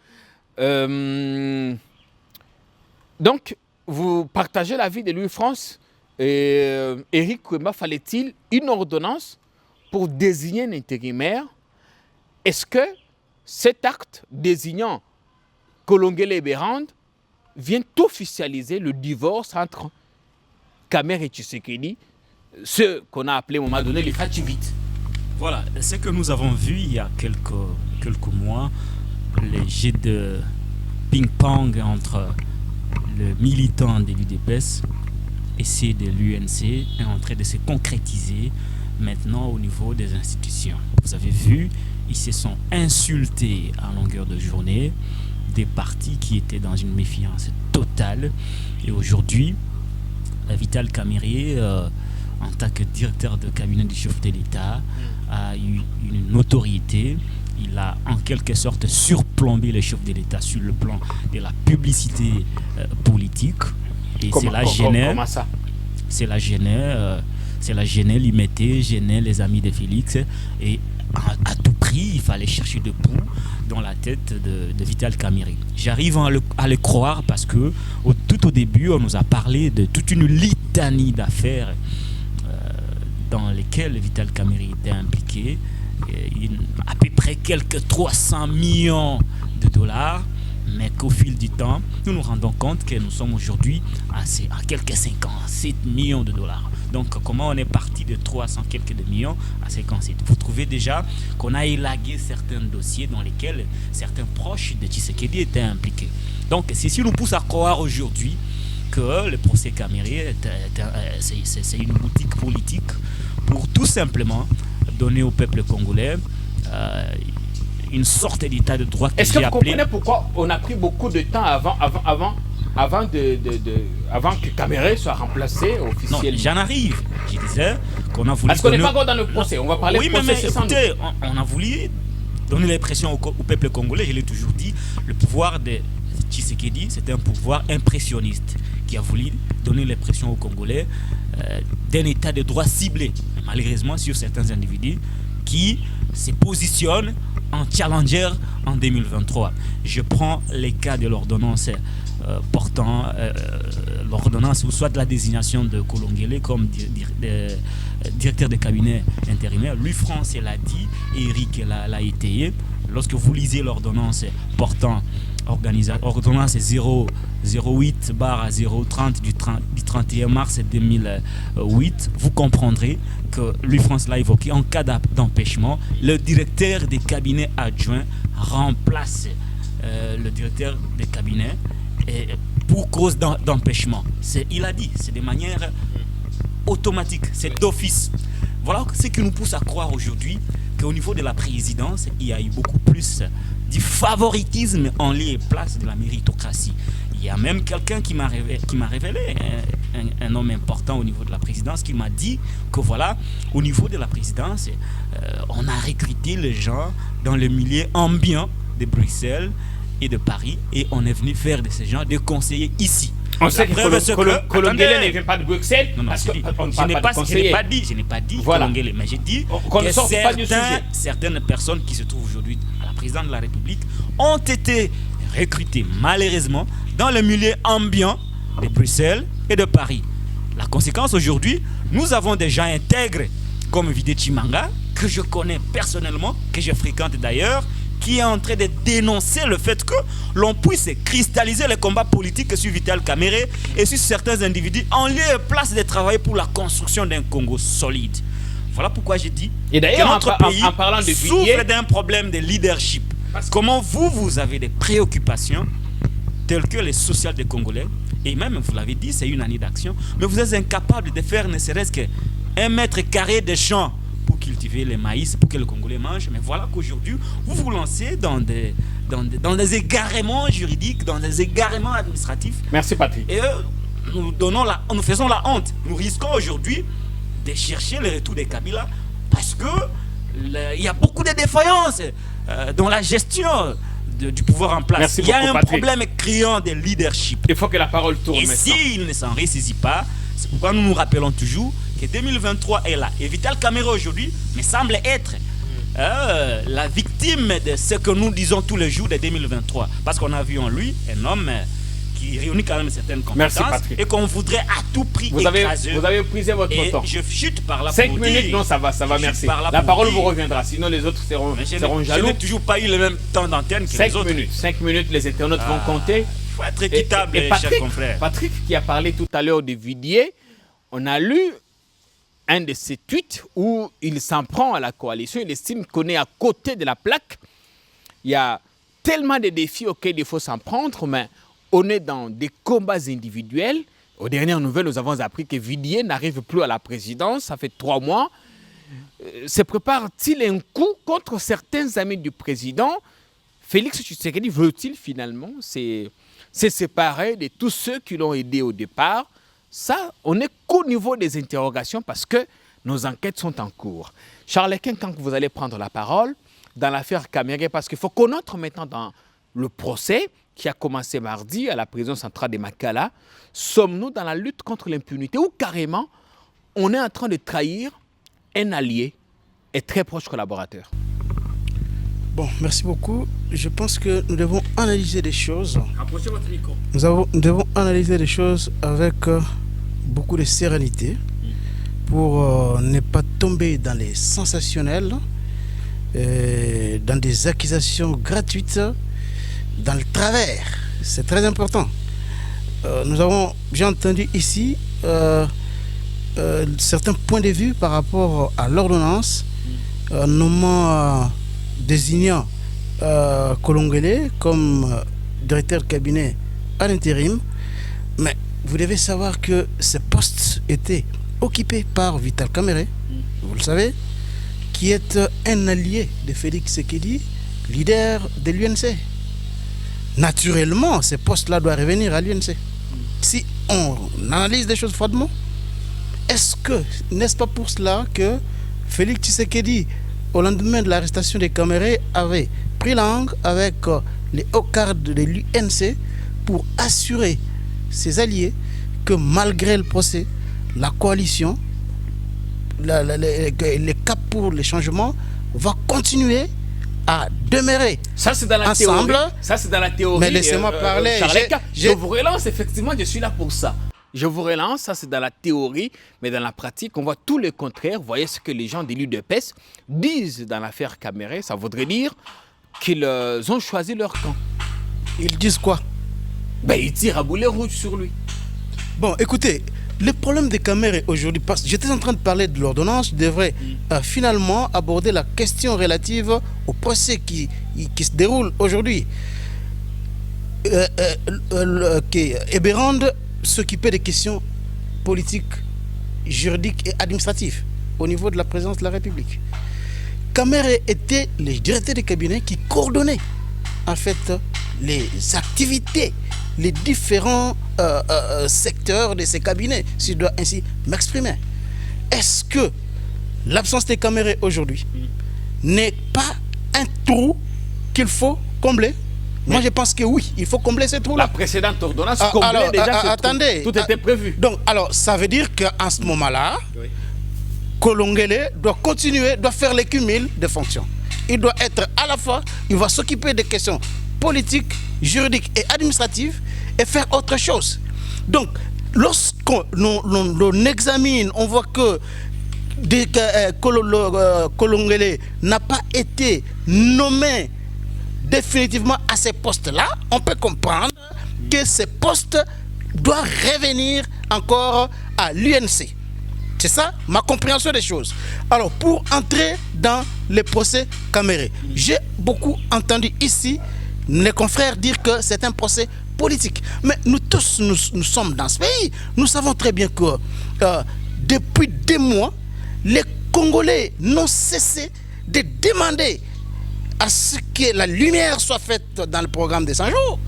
[SPEAKER 2] Donc, vous partagez l'avis de Louis-France. Eric Ouema, fallait-il une ordonnance pour désigner un intérimaire est-ce que cet acte désignant Kolongele et Bérande vient officialiser le divorce entre Kamer et Tshisekedi, ce qu'on a appelé à un moment donné les Fativites?
[SPEAKER 4] Voilà, ce que nous avons vu il y a quelques mois, les jeux de ping-pong entre le militant de l'UDPS et ceux de l'UNC est en train de se concrétiser maintenant au niveau des institutions. Vous avez vu, ils se sont insultés à longueur de journée, des partis qui étaient dans une méfiance totale. Et aujourd'hui, Vital Kamerhe, en tant que directeur de cabinet du chef de l'État, a eu une notoriété. Il a en quelque sorte surplombé le chef de l'État sur le plan de la publicité politique. Et c'est la gênée.
[SPEAKER 2] Comment ça?
[SPEAKER 4] C'est la gênée, l'imiter, gêner les amis de Félix. Et à tout prix, il fallait chercher debout dans la tête de Vital Kamerhe. J'arrive à le croire parce que tout au début, on nous a parlé de toute une litanie d'affaires dans lesquelles Vital Kamerhe était impliqué. À peu près quelques 300 millions de dollars, mais qu'au fil du temps, nous nous rendons compte que nous sommes aujourd'hui à quelques 57 millions de dollars. Donc, comment on est parti de 300 quelques millions à 57? Vous trouvez déjà qu'on a élagué certains dossiers dans lesquels certains proches de Tshisekedi étaient impliqués. Donc, ceci nous pousse à croire aujourd'hui que le procès Kamerhe, c'est une boutique politique pour tout simplement donner au peuple congolais une sorte d'état de droit.
[SPEAKER 2] Est-ce que vous comprenez pourquoi on a pris beaucoup de temps avant que Kamerhe soit remplacé officiellement?
[SPEAKER 4] Non, j'en arrive. Je disais qu'on a voulu...
[SPEAKER 2] Parce qu'on n'est pas encore dans le procès. On va parler
[SPEAKER 4] oui,
[SPEAKER 2] de procès.
[SPEAKER 4] Mais écoutez, on a voulu donner l'impression au peuple congolais, je l'ai toujours dit, le pouvoir de Tshisekedi, c'était un pouvoir impressionniste qui a voulu donner l'impression aux Congolais d'un état de droit ciblé, malheureusement sur certains individus qui se positionnent en challenger en 2023. Je prends les cas de l'ordonnance portant l'ordonnance ou soit de la désignation de Kolongele comme directeur de cabinet intérimaire. Lui, France l'a dit, et Eric l'a étayé. Lorsque vous lisez l'ordonnance portant ordonnance 008/030 du 31 mars 2008, vous comprendrez que l'UFRANCE l'a évoqué. En cas d'empêchement, le directeur des cabinets adjoints remplace le directeur des cabinets pour cause d'empêchement. Il a dit, c'est de manière automatique, c'est d'office. Voilà ce qui nous pousse à croire aujourd'hui qu'au niveau de la présidence, il y a eu beaucoup plus du favoritisme en lieu et place de la méritocratie. Il y a même quelqu'un qui m'a révélé, un homme important au niveau de la présidence, qui m'a dit que voilà, au niveau de la présidence, on a recruté les gens dans le milieu ambiant de Bruxelles et de Paris, et on est venu faire de ces gens des conseillers ici.
[SPEAKER 2] On sait que Kolongele ne vient pas de Bruxelles.
[SPEAKER 4] Non, je n'ai pas dit
[SPEAKER 2] voilà.
[SPEAKER 4] Kolongele, mais j'ai dit que certaines personnes qui se trouvent aujourd'hui à la présidence de la République ont été recrutées malheureusement dans le milieu ambiant de Bruxelles et de Paris. La conséquence aujourd'hui, nous avons des gens intègres comme Vide Chimanga, que je connais personnellement, que je fréquente d'ailleurs, qui est en train de dénoncer le fait que l'on puisse cristalliser les combats politiques sur Vital Kamerhe et sur certains individus en lieu et place de travailler pour la construction d'un Congo solide. Voilà pourquoi j'ai dit que notre pays souffre d'un problème de leadership. Comment vous avez des préoccupations telles que les sociales des Congolais, et même, vous l'avez dit, c'est une année d'action, mais vous êtes incapable de faire ne serait-ce qu'un mètre carré de champ pour cultiver les maïs, pour que le Congolais mange. Mais voilà qu'aujourd'hui, vous vous lancez dans des égarements juridiques, dans des égarements administratifs.
[SPEAKER 2] Merci Patrick.
[SPEAKER 4] Et nous faisons la honte. Nous risquons aujourd'hui de chercher le retour des Kabila parce que il y a beaucoup de défaillances dans la gestion du pouvoir en place.
[SPEAKER 2] Merci
[SPEAKER 4] il y a
[SPEAKER 2] beaucoup,
[SPEAKER 4] un
[SPEAKER 2] Patrick.
[SPEAKER 4] problème criant de leadership.
[SPEAKER 2] Il faut que la parole tourne
[SPEAKER 4] Et
[SPEAKER 2] maintenant.
[SPEAKER 4] s'il ne s'en ressaisit pas, c'est pourquoi nous nous rappelons toujours que 2023 est là. Et Vital Kamerhe aujourd'hui me semble être la victime de ce que nous disons tous les jours de 2023. Parce qu'on a vu en lui un homme qui réunit quand même certaines compétences.
[SPEAKER 2] Merci, Patrick.
[SPEAKER 4] Et qu'on voudrait à tout prix écraser.
[SPEAKER 2] Vous avez pris votre temps.
[SPEAKER 4] Je chute par là.
[SPEAKER 2] 5 minutes, non, ça va, merci. La parole vous reviendra, sinon les autres seront jaloux.
[SPEAKER 4] Je n'ai toujours pas eu le même temps d'antenne que les autres.
[SPEAKER 2] 5 minutes, les internautes vont compter.
[SPEAKER 4] Il faut être équitable, chers confrères.
[SPEAKER 2] Patrick, qui a parlé tout à l'heure de Vidier, on a lu un de ses tweets où il s'en prend à la coalition. Il estime qu'on est à côté de la plaque. Il y a tellement de défis auxquels il faut s'en prendre, mais on est dans des combats individuels. Aux dernières nouvelles, nous avons appris que Vidier n'arrive plus à la présidence. Ça fait 3 mois. Se prépare-t-il un coup contre certains amis du président? Félix Tshisekedi veut-il finalement se séparer de tous ceux qui l'ont aidé au départ? Ça, on n'est qu'au niveau des interrogations parce que nos enquêtes sont en cours. Charles Ekin, quand vous allez prendre la parole dans l'affaire Kamere, parce qu'il faut connaître maintenant dans le procès qui a commencé mardi à la prison centrale de Makala, sommes-nous dans la lutte contre l'impunité ou carrément on est en train de trahir un allié et très proche collaborateur?
[SPEAKER 6] Bon, merci beaucoup. Je pense que nous devons analyser les choses.
[SPEAKER 4] Approchez votre micro.
[SPEAKER 6] Nous devons analyser les choses avec beaucoup de sérénité pour ne pas tomber dans les sensationnels, dans des accusations gratuites, dans le travers. C'est très important. J'ai entendu ici certains points de vue par rapport à l'ordonnance, nommant désignant Kolongele comme directeur de cabinet à l'intérim. Mais vous devez savoir que ce poste était occupé par Vital Kamerhe, vous le savez, qui est un allié de Félix Tshisekedi, leader de l'UNC. Naturellement, ce poste-là doit revenir à l'UNC. Si on analyse les choses froidement, n'est-ce pas pour cela que Félix Tshisekedi, au lendemain de l'arrestation de Kamerhe, avait pris langue avec les hauts cadres de l'UNC pour assurer ses alliés que malgré le procès, la coalition, les caps pour les changements, va continuer à demeurer ensemble.
[SPEAKER 2] Ça, c'est dans la théorie.
[SPEAKER 6] Mais laissez-moi parler.
[SPEAKER 2] Je vous relance, effectivement, je suis là pour ça. Je vous relance, ça c'est dans la théorie, mais dans la pratique, on voit tout le contraire. Vous voyez ce que les gens de l'UDPS disent dans l'affaire Kamerhe. Ça voudrait dire qu'ils ont choisi leur camp.
[SPEAKER 6] Ils disent quoi?
[SPEAKER 2] Ils tirent à boulet rouge sur lui.
[SPEAKER 6] Bon, écoutez, le problème de Kamerhe aujourd'hui, parce que j'étais en train de parler de l'ordonnance, je devrais finalement aborder la question relative au procès qui se déroule aujourd'hui. Eberand s'occuper des questions politiques, juridiques et administratives au niveau de la présidence de la République. Kamerhe était le directeur de cabinet qui coordonnait en fait les activités, les différents secteurs de ces cabinets, si je dois ainsi m'exprimer. Est-ce que l'absence de Kamerhe aujourd'hui n'est pas un trou qu'il faut combler? Moi, je pense que oui, il faut combler ce trou-là.
[SPEAKER 2] La précédente ordonnance comblait déjà ce
[SPEAKER 6] attendez,
[SPEAKER 2] trou. Tout était prévu.
[SPEAKER 6] Donc, alors, ça veut dire qu'en ce moment-là, Kolongele doit continuer, doit faire le cumul de fonctions. Il doit être à la fois, il va s'occuper des questions politiques, juridiques et administratives et faire autre chose. Donc, lorsqu'on examine, on voit que Kolongele n'a pas été nommé définitivement à ces postes-là, on peut comprendre que ces postes doivent revenir encore à l'UNC. C'est ça ma compréhension des choses. Alors, pour entrer dans le procès Kamerhe, j'ai beaucoup entendu ici les confrères dire que c'est un procès politique. Mais nous tous, nous sommes dans ce pays. Nous savons très bien que depuis des mois, les Congolais n'ont cessé de demander à ce que la lumière soit faite dans le programme des 100 jours.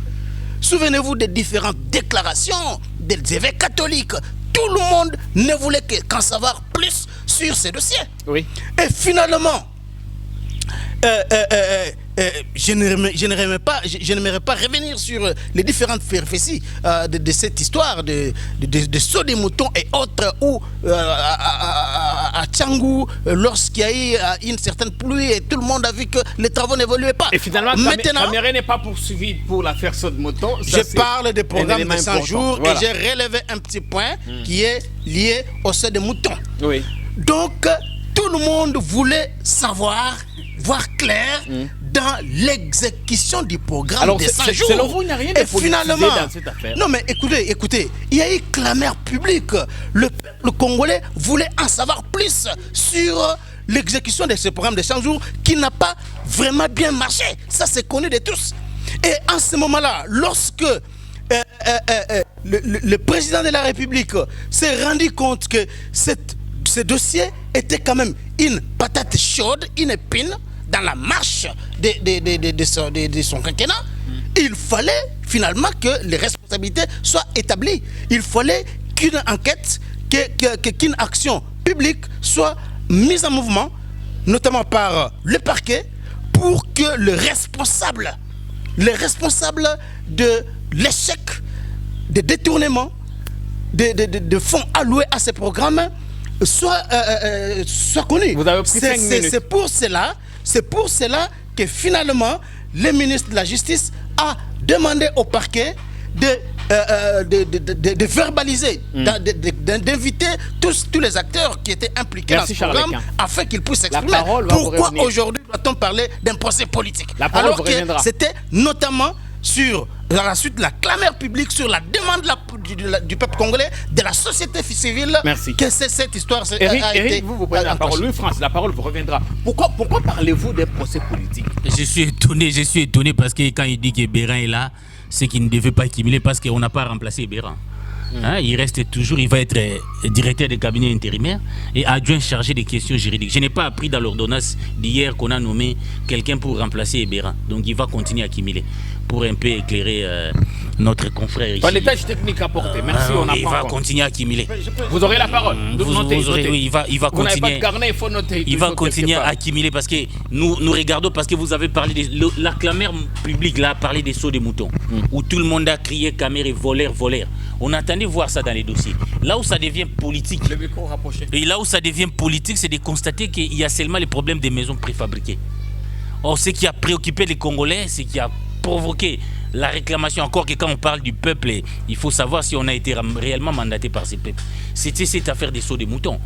[SPEAKER 6] Souvenez-vous des différentes déclarations des évêques catholiques. Tout le monde ne voulait qu'en savoir plus sur ces dossiers.
[SPEAKER 2] Oui.
[SPEAKER 6] Et finalement, je n'aimerais pas revenir sur les différentes péripéties de cette histoire de saut des moutons et autres où à Tchangou, lorsqu'il y a eu une certaine pluie et tout le monde a vu que les travaux n'évoluaient pas.
[SPEAKER 2] Et finalement, Caméré n'est pas poursuivi pour l'affaire saut de moto.
[SPEAKER 6] Je parle des programmes de 100 jours et j'ai relevé un petit point qui est lié au saut de moutons.
[SPEAKER 2] Oui.
[SPEAKER 6] Donc, tout le monde voulait savoir, voir clair dans l'exécution du programme des 100 jours.
[SPEAKER 2] Selon vous, il n'y a rien de politisé dans cette affaire.
[SPEAKER 6] Non, mais écoutez, il y a eu clameur publique. Le Congolais voulait en savoir plus sur l'exécution de ce programme de 100 jours qui n'a pas vraiment bien marché. Ça, c'est connu de tous. Et en ce moment-là, lorsque le président de la République s'est rendu compte que ce dossier était quand même une patate chaude, une épine dans la marche de son quinquennat, il fallait finalement que les responsabilités soient établies. Il fallait qu'une enquête, qu'une action publique soit mise en mouvement, notamment par le parquet, pour que les responsables de l'échec, des détournements, de fonds alloués à ces programmes soient connus.
[SPEAKER 2] Vous avez pris 5 minutes.
[SPEAKER 6] C'est pour cela que finalement, le ministre de la Justice a demandé au parquet de verbaliser, d'inviter tous les acteurs qui étaient impliqués dans ce programme afin qu'ils puissent s'exprimer. Pourquoi aujourd'hui doit-on parler d'un procès politique alors que c'était notamment dans la suite de la clameur publique sur la demande du peuple congolais, de la société civile.
[SPEAKER 2] Merci.
[SPEAKER 6] Que cette histoire
[SPEAKER 2] Eric, vous prenez la parole. Louis France, la parole vous reviendra. Pourquoi parlez-vous des procès politiques?
[SPEAKER 5] Je suis étonné parce que quand il dit que Béran est là, c'est qu'il ne devait pas accumuler parce qu'on n'a pas remplacé Béran. Il reste toujours, il va être directeur de cabinet intérimaire et adjoint chargé des questions juridiques. Je n'ai pas appris dans l'ordonnance d'hier qu'on a nommé quelqu'un pour remplacer Béran. Donc il va continuer à accumuler pour un peu éclairer notre confrère ici.
[SPEAKER 2] Les tâches techniques apportées. Merci, on apprend.
[SPEAKER 5] Il va continuer à accumuler.
[SPEAKER 2] Vous aurez la parole.
[SPEAKER 5] Il va
[SPEAKER 2] vous
[SPEAKER 5] continuer.
[SPEAKER 2] n'avez pas de carnet, il faut noter.
[SPEAKER 5] Il va continuer à accumuler parce que nous regardons, parce que vous avez parlé de la clameur publique là a parlé des sauts de moutons où tout le monde a crié Caméré voleur. On attendait voir ça dans les dossiers. Là où ça devient politique,
[SPEAKER 2] le micro rapproché.
[SPEAKER 5] Et là où ça devient politique, c'est de constater qu'il y a seulement les problèmes des maisons préfabriquées. Or, ce qui a préoccupé les Congolais, c'est qui a provoqué la réclamation, encore que quand on parle du peuple, il faut savoir si on a été réellement mandaté par ces peuples. C'était cette affaire des sauts de moutons.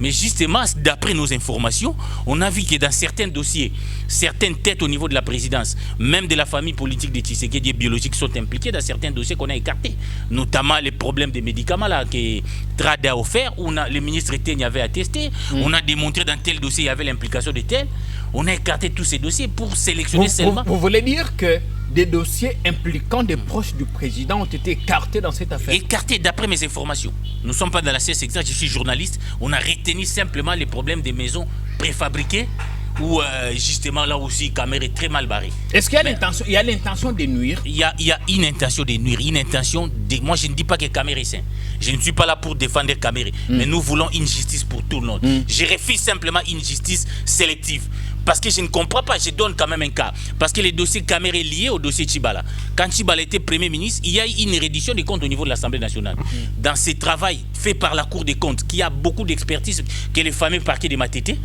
[SPEAKER 5] Mais justement, d'après nos informations, on a vu que dans certains dossiers, certaines têtes au niveau de la présidence, même de la famille politique de Tshisekedi et biologiques sont impliquées dans certains dossiers qu'on a écartés. Notamment les problèmes des médicaments là, que Trad a offert, où le ministre Teigne avait attesté. On a démontré dans tel dossier il y avait l'implication de tel. On a écarté tous ces dossiers pour sélectionner seulement.
[SPEAKER 2] Vous voulez dire que des dossiers impliquant des proches du président ont été écartés dans cette affaire?
[SPEAKER 5] Écartés d'après mes informations. Nous ne sommes pas dans la CS exacte, je suis journaliste. On a retenu simplement les problèmes des maisons préfabriquées où justement là aussi Caméré est très mal barré.
[SPEAKER 2] Est-ce qu'il y a l'intention de nuire?
[SPEAKER 5] Il y a une intention de nuire, moi je ne dis pas que Caméré est sain. Je ne suis pas là pour défendre Caméré, mais nous voulons une justice pour tout le monde. Je refuse simplement une justice sélective. Parce que je ne comprends pas, je donne quand même un cas. Parce que le dossier Caméré est lié au dossier Tchibala. Quand Tchibala était Premier ministre, il y a eu une reddition des comptes au niveau de l'Assemblée nationale. Dans ce travail fait par la Cour des comptes, qui a beaucoup d'expertise, que le fameux parquet de Matete,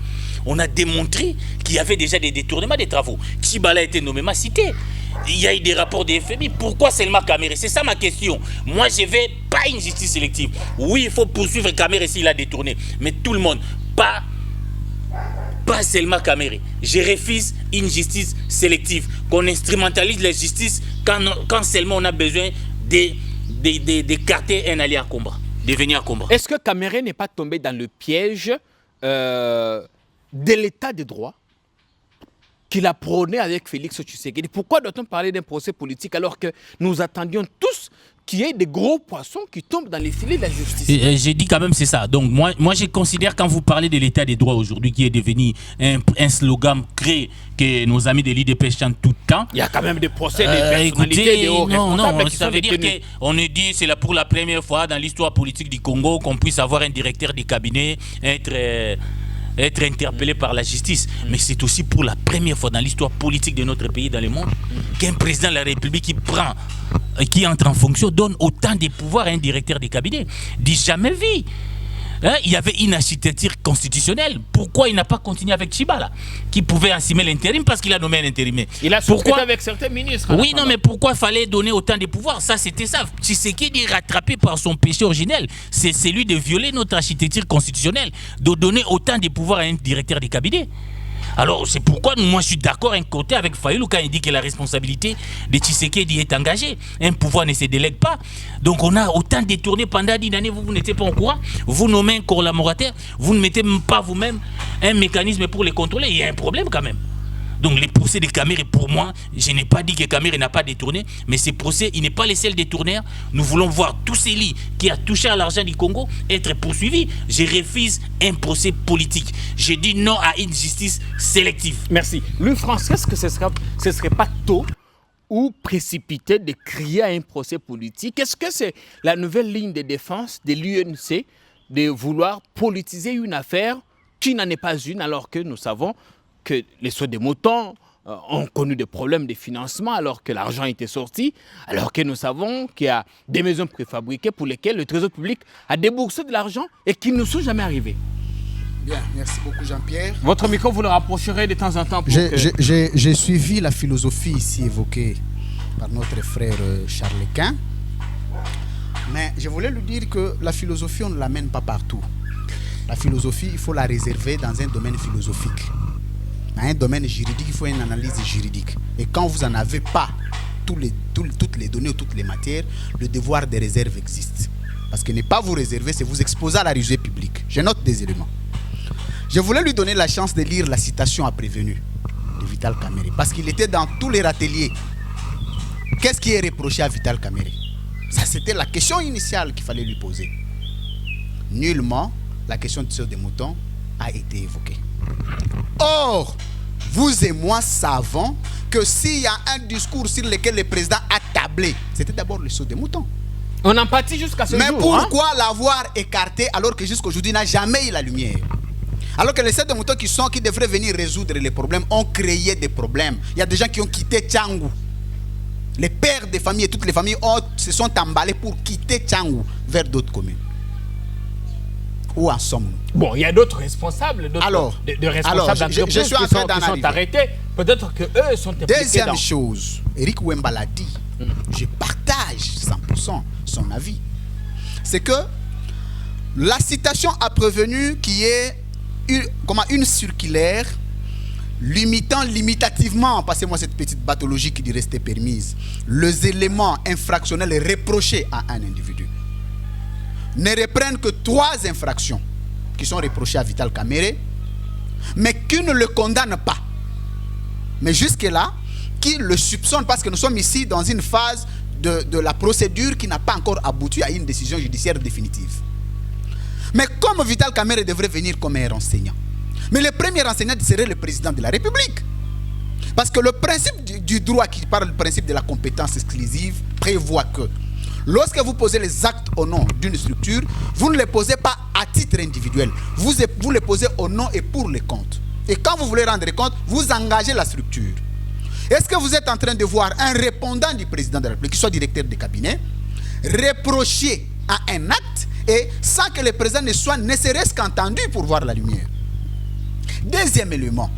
[SPEAKER 5] on a démontré qu'il y avait déjà des détournements des travaux. Tchibala a été nommément cité. Il y a eu des rapports des FMI. Pourquoi seulement Caméré? C'est ça ma question. Moi, je ne veux pas une justice sélective. Oui, il faut poursuivre Caméré s'il a détourné. Mais tout le monde, pas seulement Caméré. Je refuse une justice sélective. Qu'on instrumentalise la justice quand seulement on a besoin d'écarter un allié à combat, de venir à combat.
[SPEAKER 2] Est-ce que Caméré n'est pas tombé dans le piège de l'état de droit qu'il a prôné avec Félix Tshisekedi? Pourquoi doit-on parler d'un procès politique alors que nous attendions tous qu'il y ait des gros poissons qui tombent dans les filets de la justice?
[SPEAKER 5] J'ai dit quand même c'est ça. Donc moi je considère, quand vous parlez de l'état des droits aujourd'hui, qui est devenu un slogan créé que nos amis de l'IDPS chantent tout le temps.
[SPEAKER 2] Il y a quand même des procès des personnalités, des hauts responsables.
[SPEAKER 5] Non, ça veut dire qu'on nous dit c'est là pour la première fois dans l'histoire politique du Congo qu'on puisse avoir un directeur de cabinet être interpellé par la justice. Mais c'est aussi pour la première fois dans l'histoire politique de notre pays, dans le monde, qu'un président de la République qui entre en fonction donne autant de pouvoir à un directeur de cabinet. Jamais vu. il y avait une architecture constitutionnelle. Pourquoi il n'a pas continué avec Tshibala, qui pouvait assumer l'intérim parce qu'il a nommé un intérimaire?
[SPEAKER 2] Il a discuté avec certains ministres.
[SPEAKER 5] Oui, non, mais pourquoi il fallait donner autant de pouvoir? Ça, c'était ça. Tshisekedi est rattrapé par son péché originel. C'est celui de violer notre architecture constitutionnelle, de donner autant de pouvoir à un directeur de cabinet. Alors, c'est pourquoi moi je suis d'accord un côté avec Fayulu quand il dit que la responsabilité de Tshisekedi est engagée. Un pouvoir ne se délègue pas. Donc, on a autant détourné pendant 10 années, vous n'étiez pas au courant. Vous nommez un collaborateur, vous ne mettez même pas vous-même un mécanisme pour les contrôler. Il y a un problème quand même. Donc, les procès de Kamere, pour moi, je n'ai pas dit que Kamere n'a pas détourné, mais ces procès, il n'est pas le seul détourneur. Nous voulons voir tous ces lits qui a touché à l'argent du Congo être poursuivis. Je refuse un procès politique. Je dis non à une justice sélective.
[SPEAKER 2] Merci. Louis François, est-ce que ce serait pas tôt ou précipité de crier à un procès politique? Est-ce que c'est la nouvelle ligne de défense de l'UNC de vouloir politiser une affaire qui n'en est pas une, alors que nous savons que les sauts des moutons ont connu des problèmes de financement alors que l'argent était sorti, alors que nous savons qu'il y a des maisons préfabriquées pour lesquelles le Trésor public a déboursé de l'argent et qui ne sont jamais arrivées.
[SPEAKER 3] Bien, merci beaucoup Jean-Pierre.
[SPEAKER 2] Votre micro, vous le rapprocherez de temps en temps.
[SPEAKER 3] J'ai suivi la philosophie ici évoquée par notre frère Charles Quint, mais je voulais lui dire que la philosophie, on ne l'amène pas partout. La philosophie, il faut la réserver dans un domaine philosophique. Dans un domaine juridique, il faut une analyse juridique. Et quand vous n'en avez pas toutes les données ou toutes les matières, le devoir de réserve existe. Parce que ne pas vous réserver, c'est vous exposer à la rusée publique. Je note des éléments. Je voulais lui donner la chance de lire la citation à prévenu de Vital Kamerhe. Parce qu'il était dans tous les râteliers. Qu'est-ce qui est reproché à Vital Kamerhe? Ça, c'était la question initiale qu'il fallait lui poser. Nullement, la question du saut des moutons a été évoquée. Or, vous et moi savons que s'il y a un discours sur lequel le président a tablé, c'était d'abord le saut des moutons.
[SPEAKER 2] On en pâtit jusqu'à ce jour.
[SPEAKER 3] Mais pourquoi l'avoir écarté alors que jusqu'aujourd'hui n'a jamais eu la lumière? Alors que les sauts des moutons qui devraient venir résoudre les problèmes ont créé des problèmes. Il y a des gens qui ont quitté Tchangou. Les pères des familles et toutes les familles se sont emballés pour quitter Tchangou vers d'autres communes. Où en sommes-nous?
[SPEAKER 2] Bon, il y a d'autres responsables, de responsables
[SPEAKER 3] je suis en train d'en
[SPEAKER 2] qui sont arrêtés. Peut-être qu'eux sont impliqués.
[SPEAKER 3] Deuxième chose, Eric Wemba l'a dit, je partage 100% son avis. C'est que la citation a prévenu qui est une circulaire limitant limitativement, passez-moi cette petite pathologie qui dit rester permise, les éléments infractionnels reprochés à un individu. Ne reprennent que 3 infractions qui sont reprochées à Vital Kamerhe, mais qui ne le condamnent pas. Mais jusque-là, qui le soupçonnent parce que nous sommes ici dans une phase de la procédure qui n'a pas encore abouti à une décision judiciaire définitive. Mais comme Vital Kamerhe devrait venir comme un renseignant, mais le premier renseignant serait le président de la République. Parce que le principe du droit qui parle du principe de la compétence exclusive prévoit que lorsque vous posez les actes au nom d'une structure, vous ne les posez pas à titre individuel. Vous les posez au nom et pour les comptes. Et quand vous voulez rendre compte, vous engagez la structure. Est-ce que vous êtes en train de voir un répondant du président de la République, qui soit directeur de cabinet, reprocher à un acte et sans que le président ne serait-ce qu'entendu pour voir la lumière? Deuxième élément,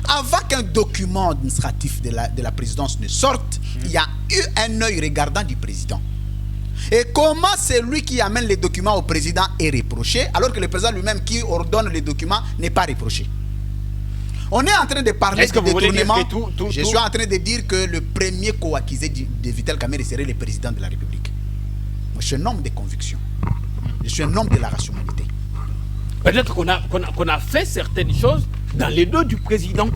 [SPEAKER 3] avant qu'un document administratif de la présidence ne sorte, il y a eu un œil regardant du président. Et comment celui qui amène les documents au président est reproché, alors que le président lui-même qui ordonne les documents n'est pas reproché? On est en train de parler de détournement. Je suis en train de dire que le premier co-accusé de Vital Kamerhe serait le président de la République. Moi, je suis un homme de conviction. Je suis un homme de la rationalité.
[SPEAKER 2] Peut-être qu'on a fait certaines choses dans les dos du président.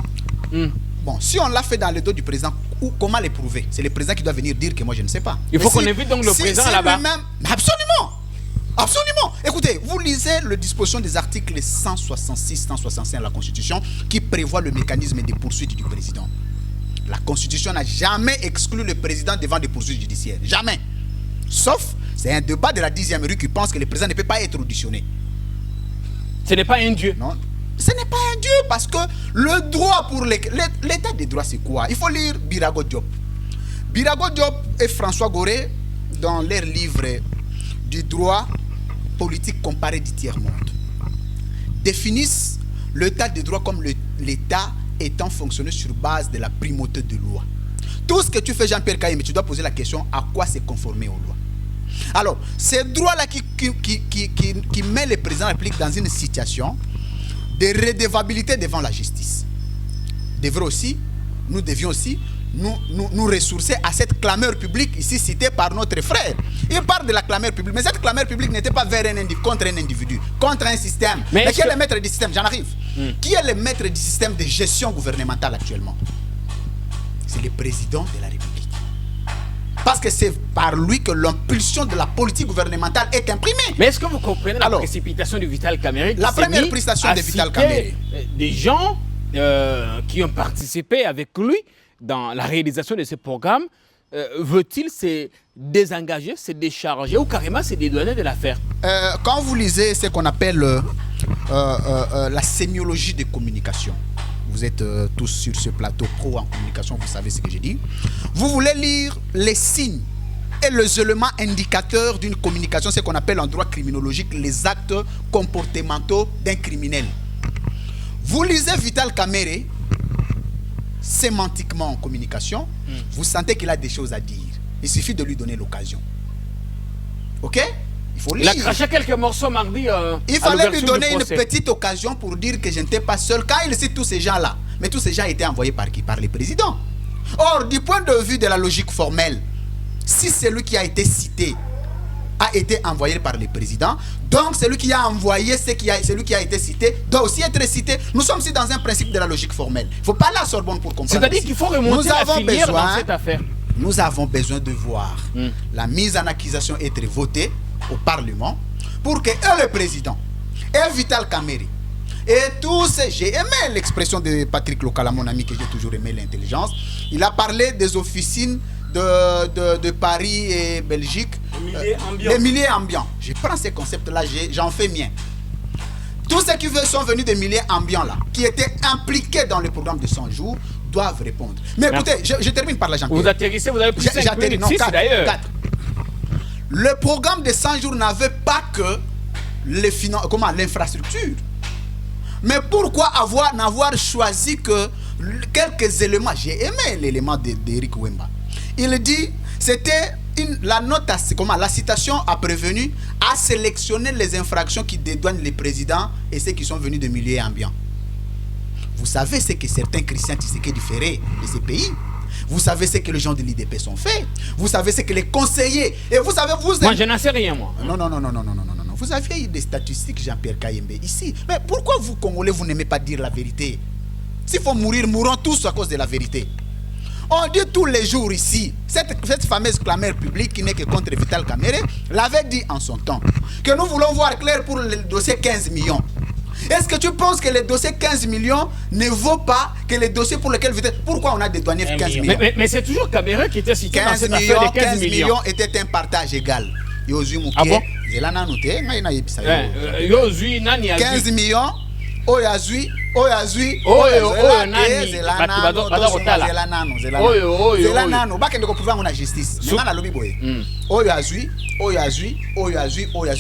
[SPEAKER 3] Bon, si on l'a fait dans le dos du président, comment les prouver? C'est le président qui doit venir dire que moi je ne sais pas.
[SPEAKER 2] Il faut qu'on évite donc le président là-bas.
[SPEAKER 3] Absolument. Absolument. Écoutez, vous lisez les dispositions des articles 166, 165 de la Constitution qui prévoit le mécanisme de poursuite du président. La Constitution n'a jamais exclu le président devant des poursuites judiciaires. Jamais. Sauf, c'est un débat de la 10e rue qui pense que le président ne peut pas être auditionné.
[SPEAKER 2] Ce n'est pas un dieu.
[SPEAKER 3] Non. Ce n'est pas un dieu parce que le droit pour l'état des droits, c'est quoi? Il faut lire Birago Diop. Birago Diop et François Gorée, dans leur livre du droit politique comparée du tiers-monde définissent l'état de droit comme l'état étant fonctionné sur base de la primauté de loi. Tout ce que tu fais, Jean-Pierre Kayembe, tu dois poser la question à quoi c'est conformé aux lois. Alors, ces droits-là qui met le président de la République dans une situation de redevabilité devant la justice. Nous devions aussi nous ressourcer à cette clameur publique ici citée par notre frère. Il parle de la clameur publique, mais cette clameur publique n'était pas vers contre un individu, contre un système. Mais qui est le maître du système? J'en arrive. Qui est le maître du système de gestion gouvernementale actuellement? C'est le président de la République. Parce que c'est par lui que l'impulsion de la politique gouvernementale est imprimée.
[SPEAKER 2] Mais est-ce que vous comprenez la précipitation de Vital Kamerhe?
[SPEAKER 3] La première prestation de Vital Kamerhe.
[SPEAKER 2] Des gens qui ont participé avec lui dans la réalisation de ce programme, veut-il se désengager, se décharger ou carrément se dédouaner de l'affaire?
[SPEAKER 3] Quand vous lisez ce qu'on appelle la sémiologie de communication, vous êtes tous sur ce plateau pro en communication, vous savez ce que je dis. Vous voulez lire les signes et les éléments indicateurs d'une communication, ce qu'on appelle en droit criminologique les actes comportementaux d'un criminel. Vous lisez Vital Kamerhe, sémantiquement en communication, vous sentez qu'il a des choses à dire. Il suffit de lui donner l'occasion. Ok? Il faut lire.
[SPEAKER 2] Il a craché quelques morceaux mardi.
[SPEAKER 3] Il fallait lui donner une petite occasion pour dire que je n'étais pas seul. Quand il cite tous ces gens-là, mais tous ces gens étaient envoyés par qui? Par les présidents. Or, du point de vue de la logique formelle, si celui qui a été cité a été envoyé par les présidents, donc celui qui a envoyé celui qui a été cité doit aussi être cité. Nous sommes ici dans un principe de la logique formelle. Il ne faut pas la Sorbonne pour comprendre.
[SPEAKER 2] C'est-à-dire qu'il faut remonter la filière dans cette affaire.
[SPEAKER 3] Nous avons besoin de voir la mise en accusation être votée au Parlement pour que le président et Vital Kamerhe et tous ces... J'ai aimé l'expression de Patrick Lokala, mon ami, que j'ai toujours aimé l'intelligence. Il a parlé des officines de Paris et Belgique. Les milliers ambiants. Je prends ces concepts-là, j'en fais mien. Tous ceux qui sont venus des milliers ambiants là, qui étaient impliqués dans le programme de 100 jours, doivent répondre. Mais écoutez, je termine par la Jean-Pierre.
[SPEAKER 2] Vous atterrissez, vous avez pris 5 minutes, 6 d'ailleurs. 4.
[SPEAKER 3] Le programme de 100 jours n'avait pas que l'infrastructure. Mais pourquoi n'avoir choisi que quelques éléments? J'ai aimé l'élément d'Eric Wemba. Il dit, c'était la citation a prévenu à sélectionner les infractions qui dédouanent les présidents et ceux qui sont venus de milieux ambiants. Vous savez ce que certains Christian Tshisekedi feraient de ces pays. Vous savez ce que les gens de l'IDP sont faits. Vous savez ce que les conseillers... Et vous savez...
[SPEAKER 2] Moi, je n'en sais rien, moi.
[SPEAKER 3] Non. Vous aviez des statistiques, Jean-Pierre Kayembe, ici. Mais pourquoi vous, Congolais, vous n'aimez pas dire la vérité? S'il faut mourir, mourons tous à cause de la vérité. On dit tous les jours ici, cette fameuse clameur publique qui n'est que contre Vital Kamerhe, l'avait dit en son temps, que nous voulons voir clair pour le dossier 15 millions. Est-ce que tu penses que le dossier 15 millions ne vaut pas que les dossiers pour lesquels... Pourquoi on a dédouané 15 millions?
[SPEAKER 2] Mais c'est toujours Kamerhe qui était cité dans cette affaire de 15 millions
[SPEAKER 3] était un partage égal.
[SPEAKER 2] Ah bon?
[SPEAKER 3] 15 millions, Oyazui, justice.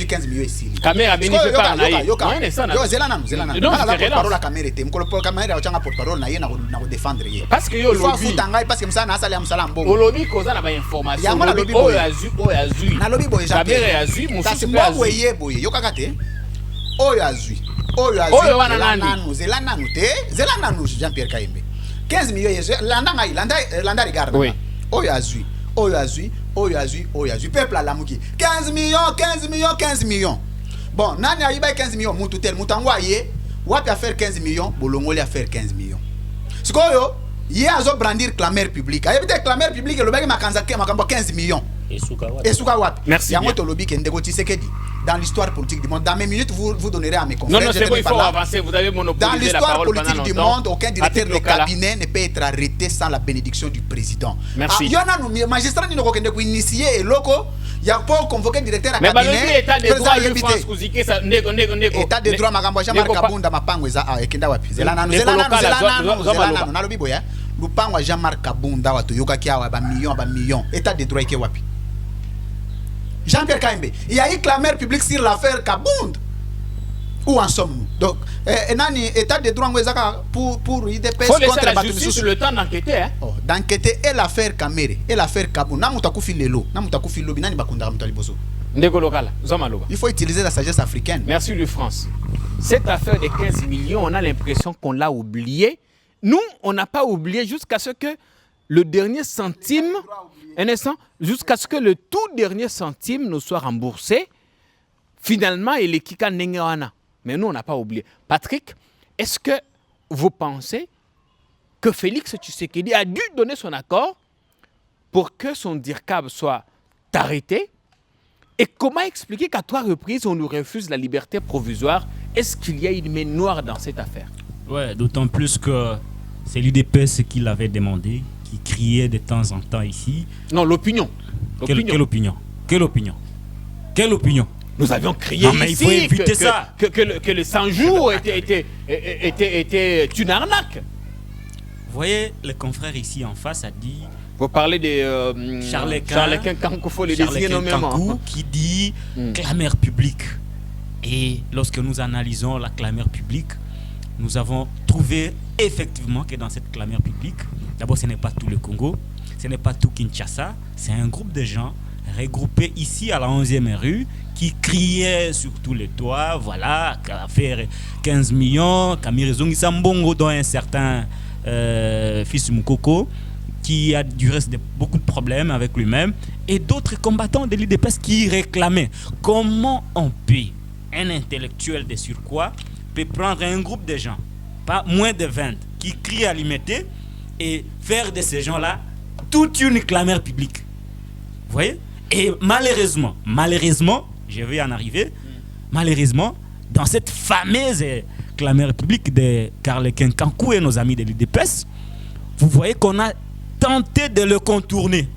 [SPEAKER 3] 15 millions ici.
[SPEAKER 2] Caméra bénéficie par là. Parce que yo lobby.
[SPEAKER 3] Parce que ça na sala musala mbongo.
[SPEAKER 2] Lobby koza na ba information. Oyazui.
[SPEAKER 3] Na lobby boy.
[SPEAKER 2] Caméra yazui mususu pe
[SPEAKER 3] azui. Boye yokakate. Oyazui. Zelananu Jean-Pierre Kayembe. 15 millions landa regarde.
[SPEAKER 2] Oui.
[SPEAKER 3] Oyazui. Peuple à la mouki. 15 millions. Bon, nani a eu 15 millions, Moututel, Moutangwaye, Wapi a faire 15 millions, Bolongoli a faire 15 millions. Ce qu'on y a à brandir clameur publique. Il y a des clameurs publiques, le mec m'a 15 millions.
[SPEAKER 5] Et
[SPEAKER 3] Souka Wapi.
[SPEAKER 2] Merci.
[SPEAKER 3] Il y a un lobby qui est ndeko Tshisekedi. Dans l'histoire politique du monde, dans mes minutes, vous donnerez à mes confrères.
[SPEAKER 2] Non, c'est bon, il faut avancer. Vous avez monopolisé la parole pendant longtemps.
[SPEAKER 3] Dans l'histoire politique du monde, aucun directeur de cabinet ne peut être arrêté sans la bénédiction du président.
[SPEAKER 2] Merci.
[SPEAKER 3] Il y en a nous, magistrats qui ont initié et locaux. Il y a pas convoqué directeur à cabinet.
[SPEAKER 2] Mais état de droit, je pense que vous ça nego.
[SPEAKER 3] État de droit, Magambouaja Markabunda Mapango eza ekenda wapi. Zelana nalobi boya. Lupango Jean-Marc Kabunda watu yoka kia wa ba million. État de droit eke wapi. Jean-Pierre Kaimbe, il y a eu clameur publique sur l'affaire Kabound. Où en sommes-nous? Donc, état de droit pour IDPS
[SPEAKER 2] faut laisser la justice le temps d'enquêter. Hein?
[SPEAKER 3] Oh, d'enquêter et l'affaire Kamere et l'affaire Kabound. Il faut utiliser la sagesse africaine.
[SPEAKER 2] Merci, Louis France. Cette affaire des 15 millions, on a l'impression qu'on l'a oubliée. Nous, on n'a pas oublié jusqu'à ce que le dernier centime, un instant, jusqu'à ce que le tout dernier centime nous soit remboursé. Finalement, il est Kika Nengewana. Mais nous, on n'a pas oublié. Patrick, est-ce que vous pensez que Félix Tshisekedi a dû donner son accord pour que son DIRCAB soit arrêté? Et comment expliquer qu'à 3 reprises, on nous refuse la liberté provisoire? Est-ce qu'il y a une main noire dans cette affaire?
[SPEAKER 4] Ouais, d'autant plus que c'est l'UDPS qui l'avait demandé, qui criait de temps en temps ici.
[SPEAKER 2] Non, l'opinion.
[SPEAKER 4] Quelle opinion? Quelle opinion? Quelle opinion?
[SPEAKER 2] Nous avions crié
[SPEAKER 4] mais
[SPEAKER 2] ici
[SPEAKER 4] il faut éviter ça.
[SPEAKER 2] Que le 100 jours était une arnaque.
[SPEAKER 4] Vous voyez, le confrère ici en face a dit...
[SPEAKER 2] Vous parlez de Charles-Quint Kankou, faut les désigner nommément.
[SPEAKER 4] Qui dit clameur publique. Et lorsque nous analysons la clameur publique, nous avons trouvé effectivement que dans cette clameur publique, d'abord ce n'est pas tout le Congo, ce n'est pas tout Kinshasa, c'est un groupe de gens regroupés ici à la 11e rue qui criaient sur tous les toits, voilà, affaire 15 millions, Kamere Zongisa Mbongo dont un certain fils Moukoko, qui a du reste beaucoup de problèmes avec lui-même, et d'autres combattants de l'UDPS qui réclamaient comment on peut, un intellectuel de surcroît, peut prendre un groupe de gens, pas moins de 20, qui crient à l'imiter et faire de ces gens-là toute une clameur publique. Vous voyez? Et malheureusement, je vais en arriver, malheureusement, dans cette fameuse clameur publique de Charles-Quint Kankou et nos amis de l'UDPS, vous voyez qu'on a tenté de le contourner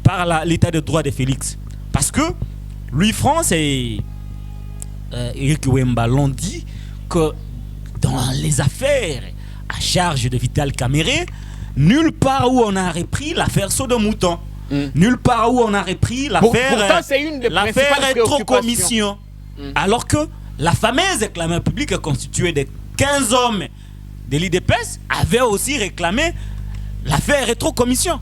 [SPEAKER 4] par l'état de droit de Félix. Parce que Louis France et Eric Wemba l'ont dit que dans les affaires à charge de Vital Kamerhe, nulle part où on a repris l'affaire Saut de Mouton, nulle part où on a repris l'affaire Rétrocommission. Alors que la fameuse clameur publique constituée de 15 hommes de l'IDPS avait aussi réclamé l'affaire Rétrocommission.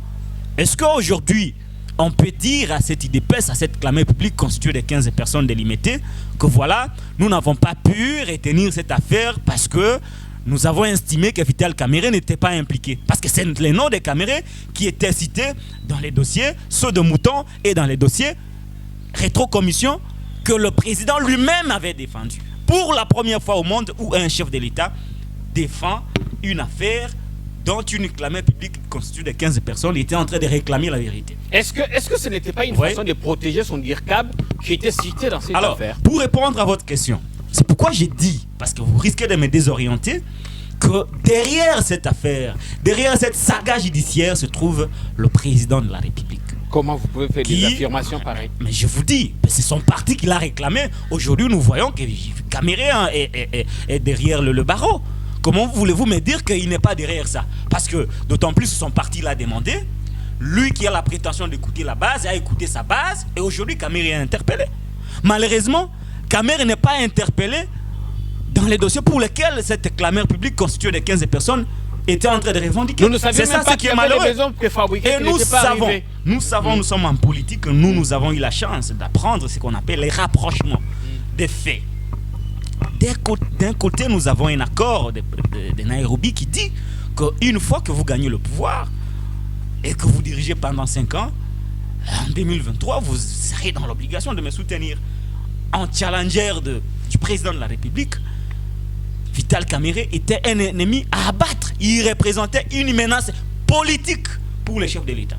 [SPEAKER 4] Est-ce qu'aujourd'hui, on peut dire à cette IDPS, à cette clameur publique constituée de 15 personnes délimitées, que voilà, nous n'avons pas pu retenir cette affaire parce que nous avons estimé que Vital Kamerhe n'était pas impliqué. Parce que c'est les noms de Kamerhe qui étaient cités dans les dossiers Saut de Mouton et dans les dossiers Rétrocommission que le président lui-même avait défendu. Pour la première fois au monde où un chef de l'État défend une affaire dont une clameur publique constituée de 15 personnes était en train de réclamer la vérité.
[SPEAKER 2] Est-ce que ce n'était pas une façon de protéger son DIRCAB qui était cité dans cette affaire?
[SPEAKER 4] Pour répondre à votre question, c'est pourquoi j'ai dit, parce que vous risquez de me désorienter, que derrière cette affaire, derrière cette saga judiciaire se trouve le président de la République.
[SPEAKER 2] Comment vous pouvez faire des affirmations pareilles?
[SPEAKER 4] Mais je vous dis, c'est son parti qui l'a réclamé. Aujourd'hui, nous voyons que Kamerhe est derrière le barreau. Comment voulez-vous me dire qu'il n'est pas derrière ça? Parce que d'autant plus son parti l'a demandé. Lui qui a la prétention d'écouter la base a écouté sa base. Et aujourd'hui, Kamerhe est interpellé. Malheureusement, Kamerhe n'est pas interpellé dans les dossiers pour lesquels cette clameur publique constituée de 15 personnes était en train de revendiquer.
[SPEAKER 2] Nous ne savions même pas qu'il y avait des raisons que fabriquer.
[SPEAKER 4] Et nous savons, nous sommes en politique, nous avons eu la chance d'apprendre ce qu'on appelle les rapprochements des faits. D'un côté, nous avons un accord de Nairobi qui dit qu'une fois que vous gagnez le pouvoir et que vous dirigez pendant 5 ans, en 2023, vous serez dans l'obligation de me soutenir. En challenger du président de la République, Vital Kamerhe était un ennemi à abattre. Il représentait une menace politique pour les chefs de l'État.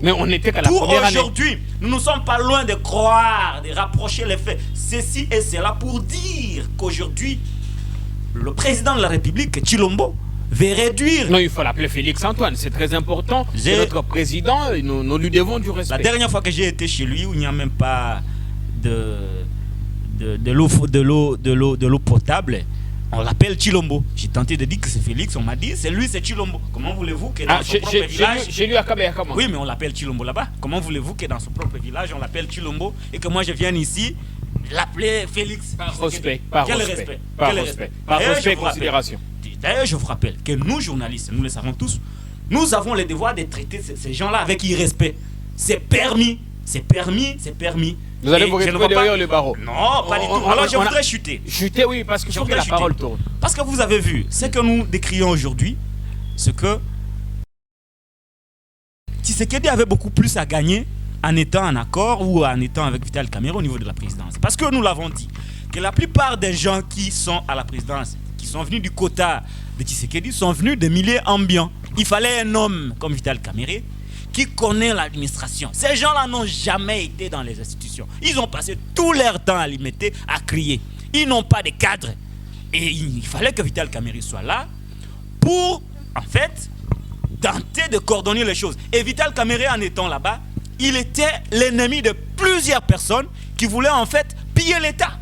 [SPEAKER 2] Mais on n'était qu'à la première année.
[SPEAKER 4] Aujourd'hui, nous ne sommes pas loin de croire, de rapprocher les faits. Ceci et cela pour dire qu'aujourd'hui, le président de la République, Tshilombo, veut réduire...
[SPEAKER 2] Non, il faut l'appeler Félix Antoine, c'est très important. C'est notre président et nous lui devons du respect.
[SPEAKER 4] La dernière fois que j'ai été chez lui, où il n'y a même pas de l'eau potable, on l'appelle Chilombo. J'ai tenté de dire que c'est Félix, on m'a dit c'est lui, c'est Chilombo. Comment voulez-vous que dans son propre village...
[SPEAKER 2] J'ai lu à comment?
[SPEAKER 4] Oui, mais on l'appelle Chilombo là-bas. Comment voulez-vous que dans son propre village, on l'appelle Chilombo et que moi je vienne ici l'appeler Félix?
[SPEAKER 2] Par respect. Par respect et considération.
[SPEAKER 4] D'ailleurs, je vous rappelle que nous, journalistes, nous le savons tous, nous avons le devoir de traiter ces gens-là avec irrespect. C'est permis.
[SPEAKER 2] Vous allez vous retrouver derrière le barreau.
[SPEAKER 4] Non, pas du tout. Alors je voudrais chuter.
[SPEAKER 2] Chuter, oui, parce que je voudrais la parole tourne.
[SPEAKER 4] Parce que vous avez vu, ce que nous décrions aujourd'hui, ce que Tshisekedi avait beaucoup plus à gagner en étant en accord ou en étant avec Vital Kamerhe au niveau de la présidence. Parce que nous l'avons dit, que la plupart des gens qui sont à la présidence, qui sont venus du quota de Tshisekedi, sont venus de milieux ambiants. Il fallait un homme comme Vital Kamerhe qui connaît l'administration. Ces gens-là n'ont jamais été dans les institutions. Ils ont passé tout leur temps à limiter, à crier. Ils n'ont pas de cadre. Et il fallait que Vital Kamerhe soit là pour, en fait, tenter de coordonner les choses. Et Vital Kamerhe, en étant là-bas, il était l'ennemi de plusieurs personnes qui voulaient, en fait, piller l'État.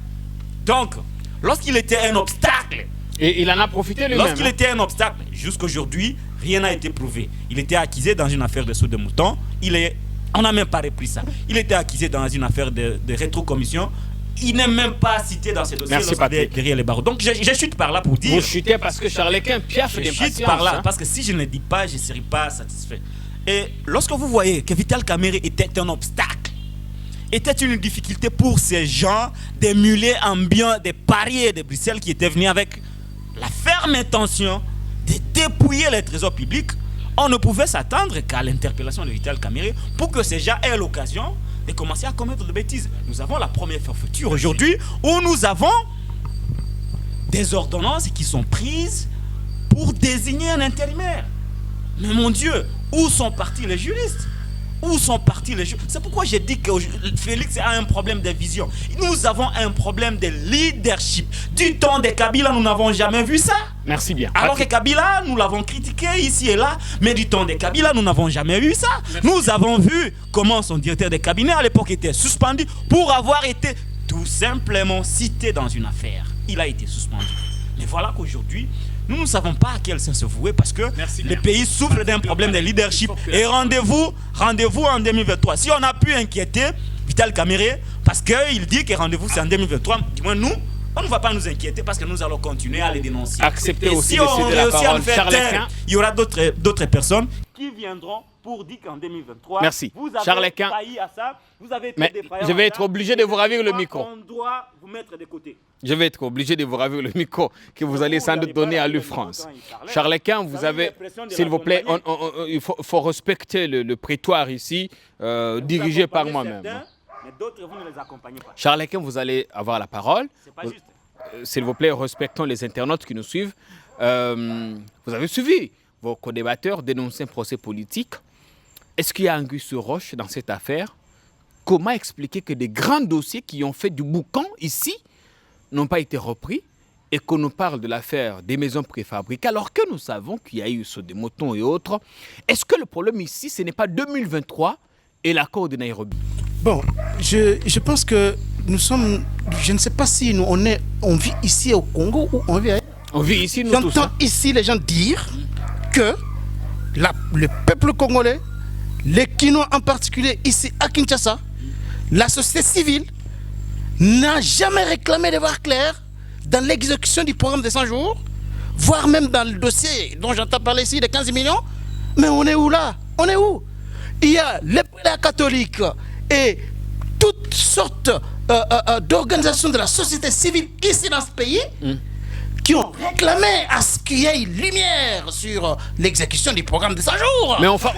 [SPEAKER 4] Donc, lorsqu'il était un obstacle...
[SPEAKER 2] Et il en a profité lui-même.
[SPEAKER 4] Lorsqu'il était un obstacle, jusqu'aujourd'hui, rien n'a été prouvé. Il était accusé dans une affaire de saut de mouton. On n'a même pas repris ça. Il était accusé dans une affaire de rétrocommission. Il n'est même pas cité dans ces dossiers derrière les barreaux. Donc je chute par là pour dire...
[SPEAKER 2] Vous chutez parce que Charlequin piaffe d'impatience.
[SPEAKER 4] Je chute par là parce que si je ne le dis pas, je ne serai pas satisfait. Et lorsque vous voyez que Vital Kamerhe était un obstacle, était une difficulté pour ces gens des mulets ambiants, des pariers de Bruxelles qui étaient venus avec la ferme intention de dépouiller les trésors publics, on ne pouvait s'attendre qu'à l'interpellation de Vital Kamerhe pour que ces gens aient l'occasion de commencer à commettre des bêtises. Nous avons la première forfaiture aujourd'hui où nous avons des ordonnances qui sont prises pour désigner un intérimaire. Mais mon Dieu, où sont partis les juristes? Où sont partis les juristes? C'est pourquoi j'ai dit que Félix a un problème de vision. Nous avons un problème de leadership. Du temps de Kabila, nous n'avons jamais vu ça.
[SPEAKER 2] Merci bien.
[SPEAKER 4] Alors que Kabila, nous l'avons critiqué ici et là, mais du temps de Kabila, nous n'avons jamais vu ça. Merci. Nous avons vu comment son directeur de cabinet à l'époque était suspendu pour avoir été tout simplement cité dans une affaire. Il a été suspendu. Mais voilà qu'aujourd'hui, nous ne savons pas à quel sens se vouer parce que le pays souffre d'un problème de leadership. Et rendez-vous en 2023. Si on a pu inquiéter Vital Kamerhe, parce qu'il dit que rendez-vous c'est en 2023, du moins nous, on ne va pas nous inquiéter parce que nous allons continuer à les dénoncer.
[SPEAKER 2] Acceptez aussi
[SPEAKER 4] si
[SPEAKER 2] de céder la parole.
[SPEAKER 4] Charlequin, il y aura d'autres personnes qui viendront pour dire qu'en 2023,
[SPEAKER 2] merci.
[SPEAKER 4] Vous avez
[SPEAKER 2] Charlequin.
[SPEAKER 4] failli à ça, vous avez été
[SPEAKER 2] mais je vais être obligé de vous ravir le micro.
[SPEAKER 4] On doit vous mettre de côté.
[SPEAKER 2] Je vais être obligé de vous ravir le micro que vous allez sans doute donner à l'UFrance. Charlequin, vous avez, s'il vous plaît, il faut respecter le prétoire ici, dirigé par moi-même.
[SPEAKER 4] Mais d'autres, vous ne les accompagnez pas.
[SPEAKER 2] Charlequin, vous allez avoir la parole.
[SPEAKER 4] C'est pas juste.
[SPEAKER 2] S'il vous plaît, respectons les internautes qui nous suivent. Vous avez suivi vos co-débatteurs dénoncer un procès politique. Est-ce qu'il y a Angus Roche dans cette affaire? Comment expliquer que des grands dossiers qui ont fait du boucan ici n'ont pas été repris et qu'on nous parle de l'affaire des maisons préfabriquées alors que nous savons qu'il y a eu ce des motons et autres? Est-ce que le problème ici, ce n'est pas 2023 et l'accord de Nairobi?
[SPEAKER 6] Bon, je pense que nous sommes... Je ne sais pas si on vit ici au Congo ou on vit ailleurs.
[SPEAKER 2] On vit ici, nous tous.
[SPEAKER 6] J'entends ici les gens dire que le peuple congolais, les Kinois en particulier ici à Kinshasa, la société civile n'a jamais réclamé de voir clair dans l'exécution du programme des 100 jours, voire même dans le dossier dont j'entends parler ici de 15 millions. Mais on est où là? On est où? Il y a les prêtres catholiques et toutes sortes d'organisations de la société civile ici dans ce pays qui ont réclamé à ce qu'il y ait une lumière sur l'exécution du programme de 100 jours.
[SPEAKER 2] Mais on va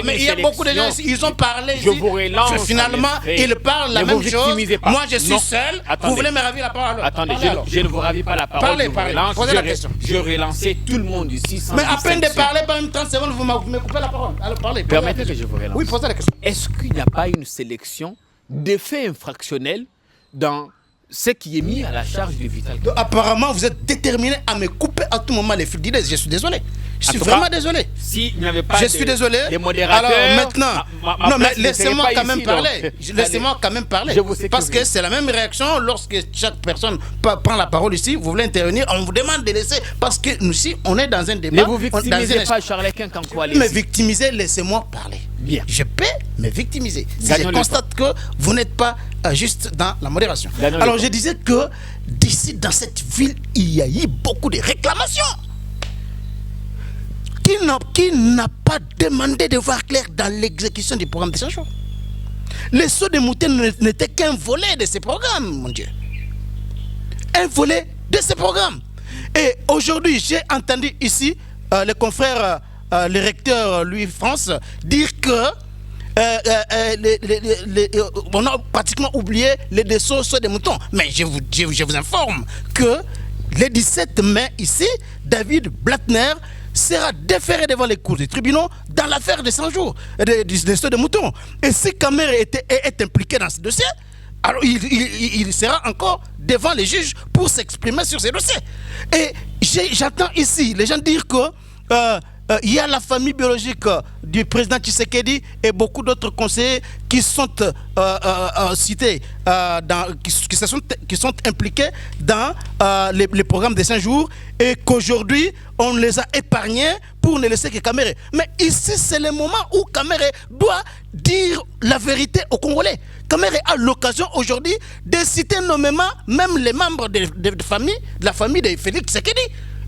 [SPEAKER 6] mais il y a beaucoup de gens, ils ont parlé.
[SPEAKER 2] Je vous relance.
[SPEAKER 6] Finalement, ils parlent la même chose. Moi, je suis seul.
[SPEAKER 2] Attendez.
[SPEAKER 6] Vous voulez me ravir la parole?
[SPEAKER 2] Attendez, je ne vous ravis pas la parole.
[SPEAKER 6] Parlez. Posez la question.
[SPEAKER 2] Je relancé tout le monde ici.
[SPEAKER 6] Mais à peine de parler, pendant 30 secondes, vous me coupez la parole. Alors parlez.
[SPEAKER 2] Permettez que je vous relance.
[SPEAKER 6] Oui, posez la question.
[SPEAKER 2] Est-ce qu'il n'y a pas une sélection des faits infractionnels dans ce qui est mis à la charge de Vital Kamerhe?
[SPEAKER 6] Apparemment, vous êtes déterminé à me couper à tout moment les fils d'idées. Je suis désolé. Je suis vraiment désolé.
[SPEAKER 2] Si il n'y avait pas
[SPEAKER 6] je suis désolé.
[SPEAKER 2] Des modérateurs.
[SPEAKER 6] Alors maintenant, non mais laissez-moi quand même parler. Laissez-moi quand même parler. Parce que c'est la même réaction lorsque chaque personne prend la parole ici. Vous voulez intervenir, on vous demande de laisser parce que nous ici, on est dans un débat.
[SPEAKER 2] Ne vous victimisez pas, Charles-Quint Kankwale.
[SPEAKER 6] Me victimiser, laissez-moi parler.
[SPEAKER 2] Bien.
[SPEAKER 6] Je peux me victimiser. Si je constate que vous n'êtes pas juste dans la modération. Alors je disais que d'ici dans cette ville, il y a eu beaucoup de réclamations. Qui n'a pas demandé de voir clair dans l'exécution du programme de 100 jours? Les sauts de moutons n'étaient qu'un volet de ce programme, mon Dieu. Un volet de ce programme. Et aujourd'hui, j'ai entendu ici le confrère, le recteur Louis-France, dire que on a pratiquement oublié les dessous des moutons. Mais je vous informe que le 17 mai, ici, David Blattner sera déféré devant les cours des tribunaux dans l'affaire des 100 jours des sauts de moutons. Et si Kamer est impliqué dans ce dossier, alors il sera encore devant les juges pour s'exprimer sur ces dossiers. Et j'entends ici les gens dire que il y a la famille biologique du président Tshisekedi et beaucoup d'autres conseillers qui sont cités, qui sont impliqués dans les programmes des 5 jours et qu'aujourd'hui on les a épargnés pour ne laisser que Kamere. Mais ici c'est le moment où Kamere doit dire la vérité aux Congolais. Kamere a l'occasion aujourd'hui de citer nommément même les membres de la famille de Félix Tshisekedi.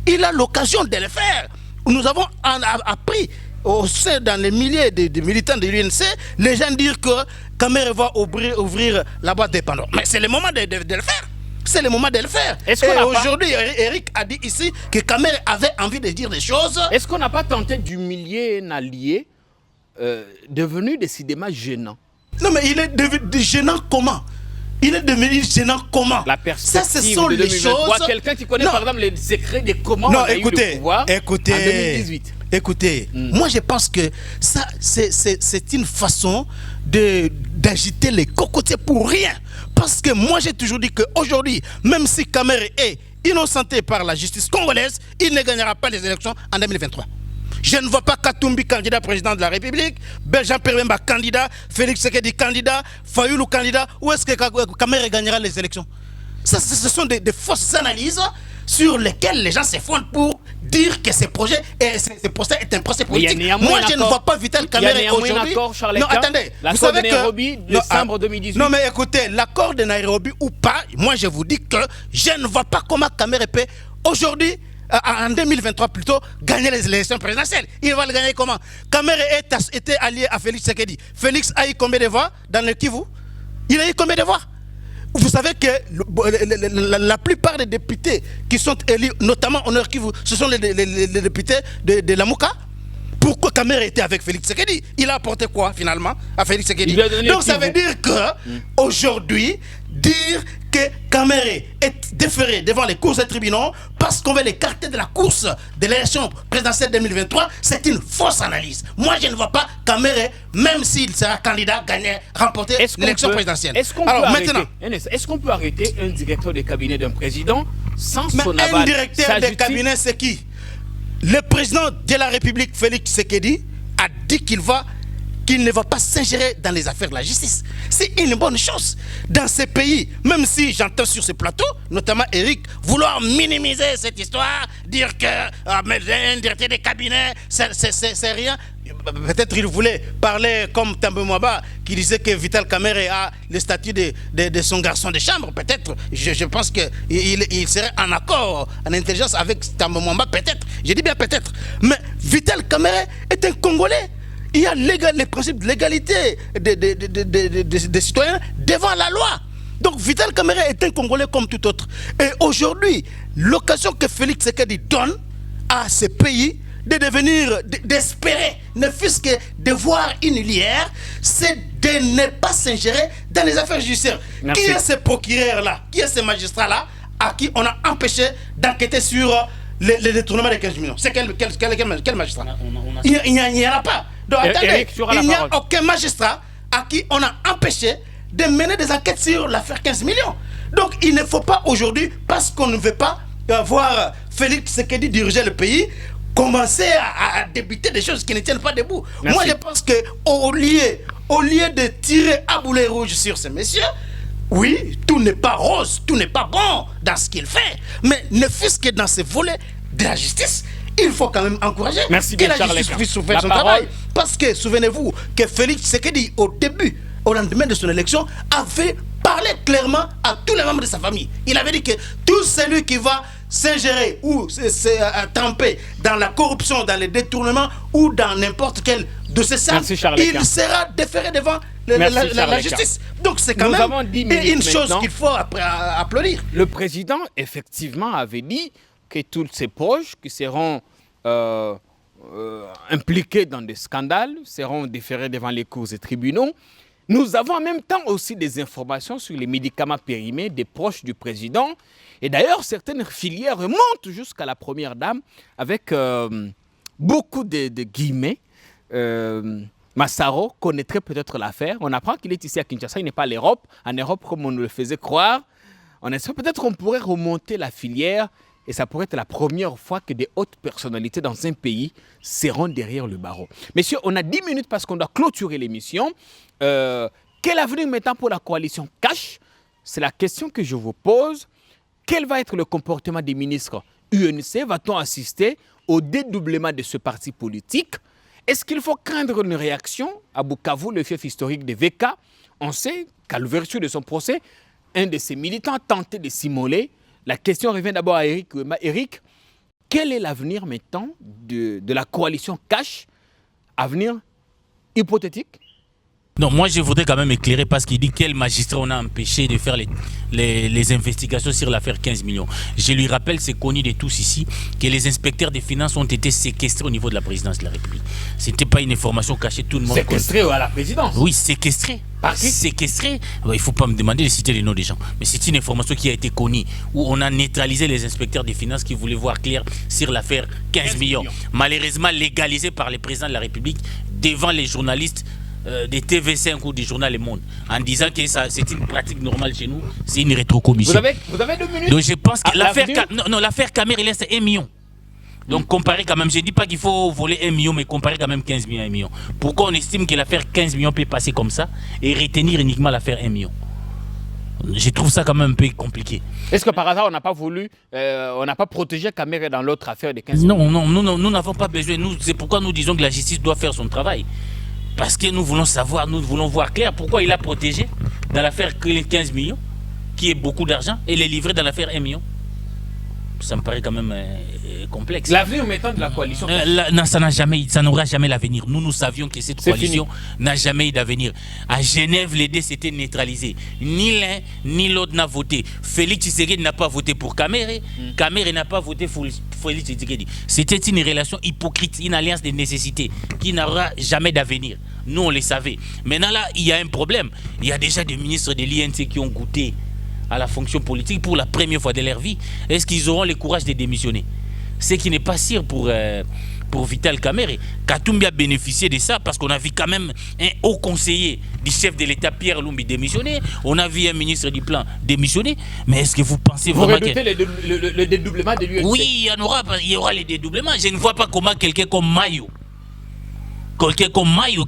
[SPEAKER 6] Il a l'occasion de le faire. Nous avons appris dans les milliers de militants de l'UNC, les gens dire que Kamere va ouvrir la boîte des Pandore. Mais c'est le moment de le faire. C'est le moment de le faire. Et aujourd'hui, Eric a dit ici que Kamere avait envie de dire des choses.
[SPEAKER 2] Est-ce qu'on n'a pas tenté d'humilier un allié devenu décidément gênant?
[SPEAKER 6] Non, mais il est devenu gênant comment? Il est devenu gênant comment?
[SPEAKER 2] La perspective
[SPEAKER 6] ça, ce sont
[SPEAKER 2] de
[SPEAKER 6] les
[SPEAKER 2] 2023.
[SPEAKER 6] choses.
[SPEAKER 2] Quelqu'un qui connaît par exemple les secrets de comment on a eu le pouvoir en 2018.
[SPEAKER 6] Écoutez, moi je pense que ça, c'est une façon d'agiter les cocotiers pour rien. Parce que moi j'ai toujours dit qu'aujourd'hui, même si Kamere est innocenté par la justice congolaise, il ne gagnera pas les élections en 2023. Je ne vois pas Katumbi candidat président de la République, Jean-Pierre Bemba candidat, Félix Tshisekedi candidat, Fayoulou candidat. Où est-ce que Kamere gagnera les élections? Ça, ce sont des fausses analyses sur lesquelles les gens se fondent pour dire que ce projet est un procès politique. Moi, je ne vois pas Vital Kamere aujourd'hui. Non, attendez.
[SPEAKER 2] L'accord de Nairobi, décembre 2018.
[SPEAKER 6] Non, mais écoutez, l'accord de Nairobi ou pas, moi, je vous dis que je ne vois pas comment Kamere peut aujourd'hui, en 2023 plutôt, gagner les élections présidentielles. Il va le gagner comment? Kamere était allié à Félix Tshisekedi. Félix a eu combien de voix dans le Kivu? Il a eu combien de voix? Vous savez que la plupart des députés qui sont élus, notamment au Nord Kivu, ce sont les députés de la Mouka. Pourquoi Kamere était avec Félix Tshisekedi? Il a apporté quoi finalement à Félix Tshisekedi? Donc ça veut dire que aujourd'hui, dire que Kamere est déféré devant les cours des tribunaux parce qu'on veut l'écarter de la course de l'élection présidentielle 2023, c'est une fausse analyse. Moi je ne vois pas Kamere, même s'il sera candidat, gagner, remporter l'élection présidentielle.
[SPEAKER 2] Est-ce qu'on peut arrêter un directeur de cabinet d'un président sans son aval?
[SPEAKER 6] Un directeur de cabinet, c'est qui? Le président de la République, Félix Tshisekedi, a dit qu'il ne va pas s'ingérer dans les affaires de la justice. C'est une bonne chose. Dans ces pays, même si j'entends sur ce plateau, notamment Eric, vouloir minimiser cette histoire, dire que un directeur de cabinet, c'est rien. Peut-être il voulait parler comme Tambo Mwaba, qui disait que Vital Kamere a le statut de son garçon de chambre. Peut-être, je pense qu'il serait en accord, en intelligence avec Tambo Mwaba, peut-être. Je dis bien peut-être. Mais Vital Kamere est un Congolais. Il y a les principes de l'égalité des citoyens devant la loi. Donc Vital Kamere est un Congolais comme tout autre. Et aujourd'hui, l'occasion que Félix Tshisekedi donne à ce pays de devenir, d'espérer, ne fût-ce que de voir une lumière, c'est de ne pas s'ingérer dans les affaires judiciaires. Merci. Qui est ce procureur-là? Qui est ce magistrat-là à qui on a empêché d'enquêter sur le détournement de 15 millions? C'est quel magistrat? Il n'y en a pas. Donc attendez, il n'y a aucun magistrat à qui on a empêché de mener des enquêtes sur l'affaire 15 millions. Donc il ne faut pas aujourd'hui, parce qu'on ne veut pas voir Félix Tshisekedi diriger le pays, commencer à débuter des choses qui ne tiennent pas debout. Merci. Moi, je pense qu'au lieu de tirer à boulet rouge sur ces messieurs, oui, tout n'est pas rose, tout n'est pas bon dans ce qu'il fait, mais ne fût-ce que dans ces volets de la justice, il faut quand même encourager que la justice puisse faire son travail. Parce que, souvenez-vous, que Félix Tshisekedi, au lendemain de son élection, avait parlé clairement à tous les membres de sa famille. Il avait dit que tout celui qui va s'ingérer ou tremper dans la corruption, dans les détournements ou dans n'importe quel de ces sacs, il sera déféré devant la justice. Donc c'est quand même une chose qu'il faut applaudir.
[SPEAKER 2] Le président, effectivement, avait dit que tous ses proches qui seront impliqués dans des scandales seront déférés devant les cours et tribunaux. Nous avons en même temps aussi des informations sur les médicaments périmés des proches du président. Et d'ailleurs, certaines filières remontent jusqu'à la première dame avec beaucoup de guillemets. Massaro connaîtrait peut-être l'affaire. On apprend qu'il est ici à Kinshasa, il n'est pas à l'Europe. En Europe, comme on nous le faisait croire. On espère peut-être qu'on pourrait remonter la filière et ça pourrait être la première fois que des hautes personnalités dans un pays seront derrière le barreau. Messieurs, on a 10 minutes parce qu'on doit clôturer l'émission. Quel avenir maintenant pour la coalition Cash? C'est la question que je vous pose. Quel va être le comportement des ministres UNC? Va-t-on assister au dédoublement de ce parti politique? Est-ce qu'il faut craindre une réaction? À Bukavu, le fief historique de VK, on sait qu'à l'ouverture de son procès, un de ses militants a tenté de s'immoler. La question revient d'abord à Eric. Eric, quel est l'avenir maintenant de la coalition Cash? Avenir hypothétique?
[SPEAKER 5] Non, moi je voudrais quand même éclairer parce qu'il dit quel magistrat on a empêché de faire les investigations sur l'affaire 15 millions. Je lui rappelle, c'est connu de tous ici, que les inspecteurs des finances ont été séquestrés au niveau de la présidence de la République. Ce n'était pas une information cachée, tout le monde.
[SPEAKER 2] Séquestrés à la présidence?
[SPEAKER 5] Oui, séquestrés. Par qui? Séquestrés. Il ne faut pas me demander de citer les noms des gens. Mais c'est une information qui a été connue, où on a neutralisé les inspecteurs des finances qui voulaient voir clair sur l'affaire 15 millions. Malheureusement légalisé par le président de la République devant les journalistes des TV5 ou du journal Le Monde en disant que c'est une pratique normale chez nous, c'est une rétrocommission.
[SPEAKER 2] Vous avez 2 minutes.
[SPEAKER 5] Donc je pense que l'affaire Cameroun, c'est 1 million. Donc comparer quand même, je ne dis pas qu'il faut voler 1 million, mais comparer quand même 15 millions à 1 million. Pourquoi on estime que l'affaire 15 millions peut passer comme ça et retenir uniquement l'affaire 1 million? Je trouve ça quand même un peu compliqué.
[SPEAKER 2] Est-ce que par hasard on n'a pas voulu, on n'a pas protégé Cameroun dans l'autre affaire de 15 millions?
[SPEAKER 5] Non, nous n'avons pas besoin. C'est pourquoi nous disons que la justice doit faire son travail. Parce que nous voulons savoir, nous voulons voir clair pourquoi il a protégé dans l'affaire 15 millions, qui est beaucoup d'argent, et les livré dans l'affaire 1 million. Ça me paraît quand même complexe.
[SPEAKER 2] L'avenir maintenant de la coalition
[SPEAKER 5] non, ça n'aura jamais l'avenir. Nous savions que cette coalition n'a jamais eu d'avenir. À Genève, les deux s'étaient neutralisés. Ni l'un ni l'autre n'a voté. Félix Tshisekedi n'a pas voté pour Kamere. Kamere n'a pas voté pour Félix Tshisekedi. C'était une relation hypocrite, une alliance de nécessité qui n'aura jamais d'avenir. Nous, on le savait. Maintenant, là, il y a un problème. Il y a déjà des ministres de l'INC qui ont goûté à la fonction politique pour la première fois de leur vie. Est-ce qu'ils auront le courage de démissionner? Ce qui n'est pas sûr pour Vital Kamerhe. Katumbi a bénéficié de ça parce qu'on a vu quand même un haut conseiller du chef de l'État, Pierre Lumbi, démissionner. On a vu un ministre du plan démissionner. Mais est-ce que vous pensez vraiment que...
[SPEAKER 2] le dédoublement de l'UNC?
[SPEAKER 5] Oui, il y aura les dédoublements. Je ne vois pas comment quelqu'un comme Mayo,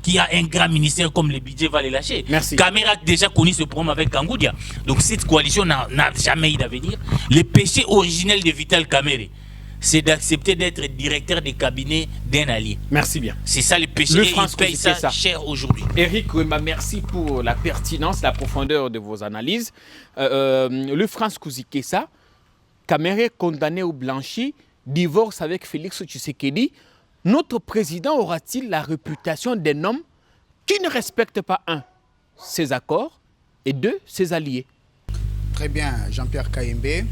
[SPEAKER 5] qui a un grand ministère comme le budget, va les lâcher. Kamere a déjà connu ce problème avec Kangoudia. Donc cette coalition n'a jamais eu d'avenir. Le péché originel de Vital Kamerhe, c'est d'accepter d'être directeur de cabinet d'un allié.
[SPEAKER 2] Merci bien.
[SPEAKER 5] C'est ça le péché. Il paye ça cher aujourd'hui.
[SPEAKER 2] Eric Wema, merci pour la pertinence, la profondeur de vos analyses. Le France Kouzikessa, Kamerhe condamné au blanchi, divorce avec Félix Tshisekedi. Notre président aura-t-il la réputation d'un homme qui ne respecte pas, 1, ses accords et 2, ses alliés?
[SPEAKER 3] Très bien, Jean-Pierre Kayembe.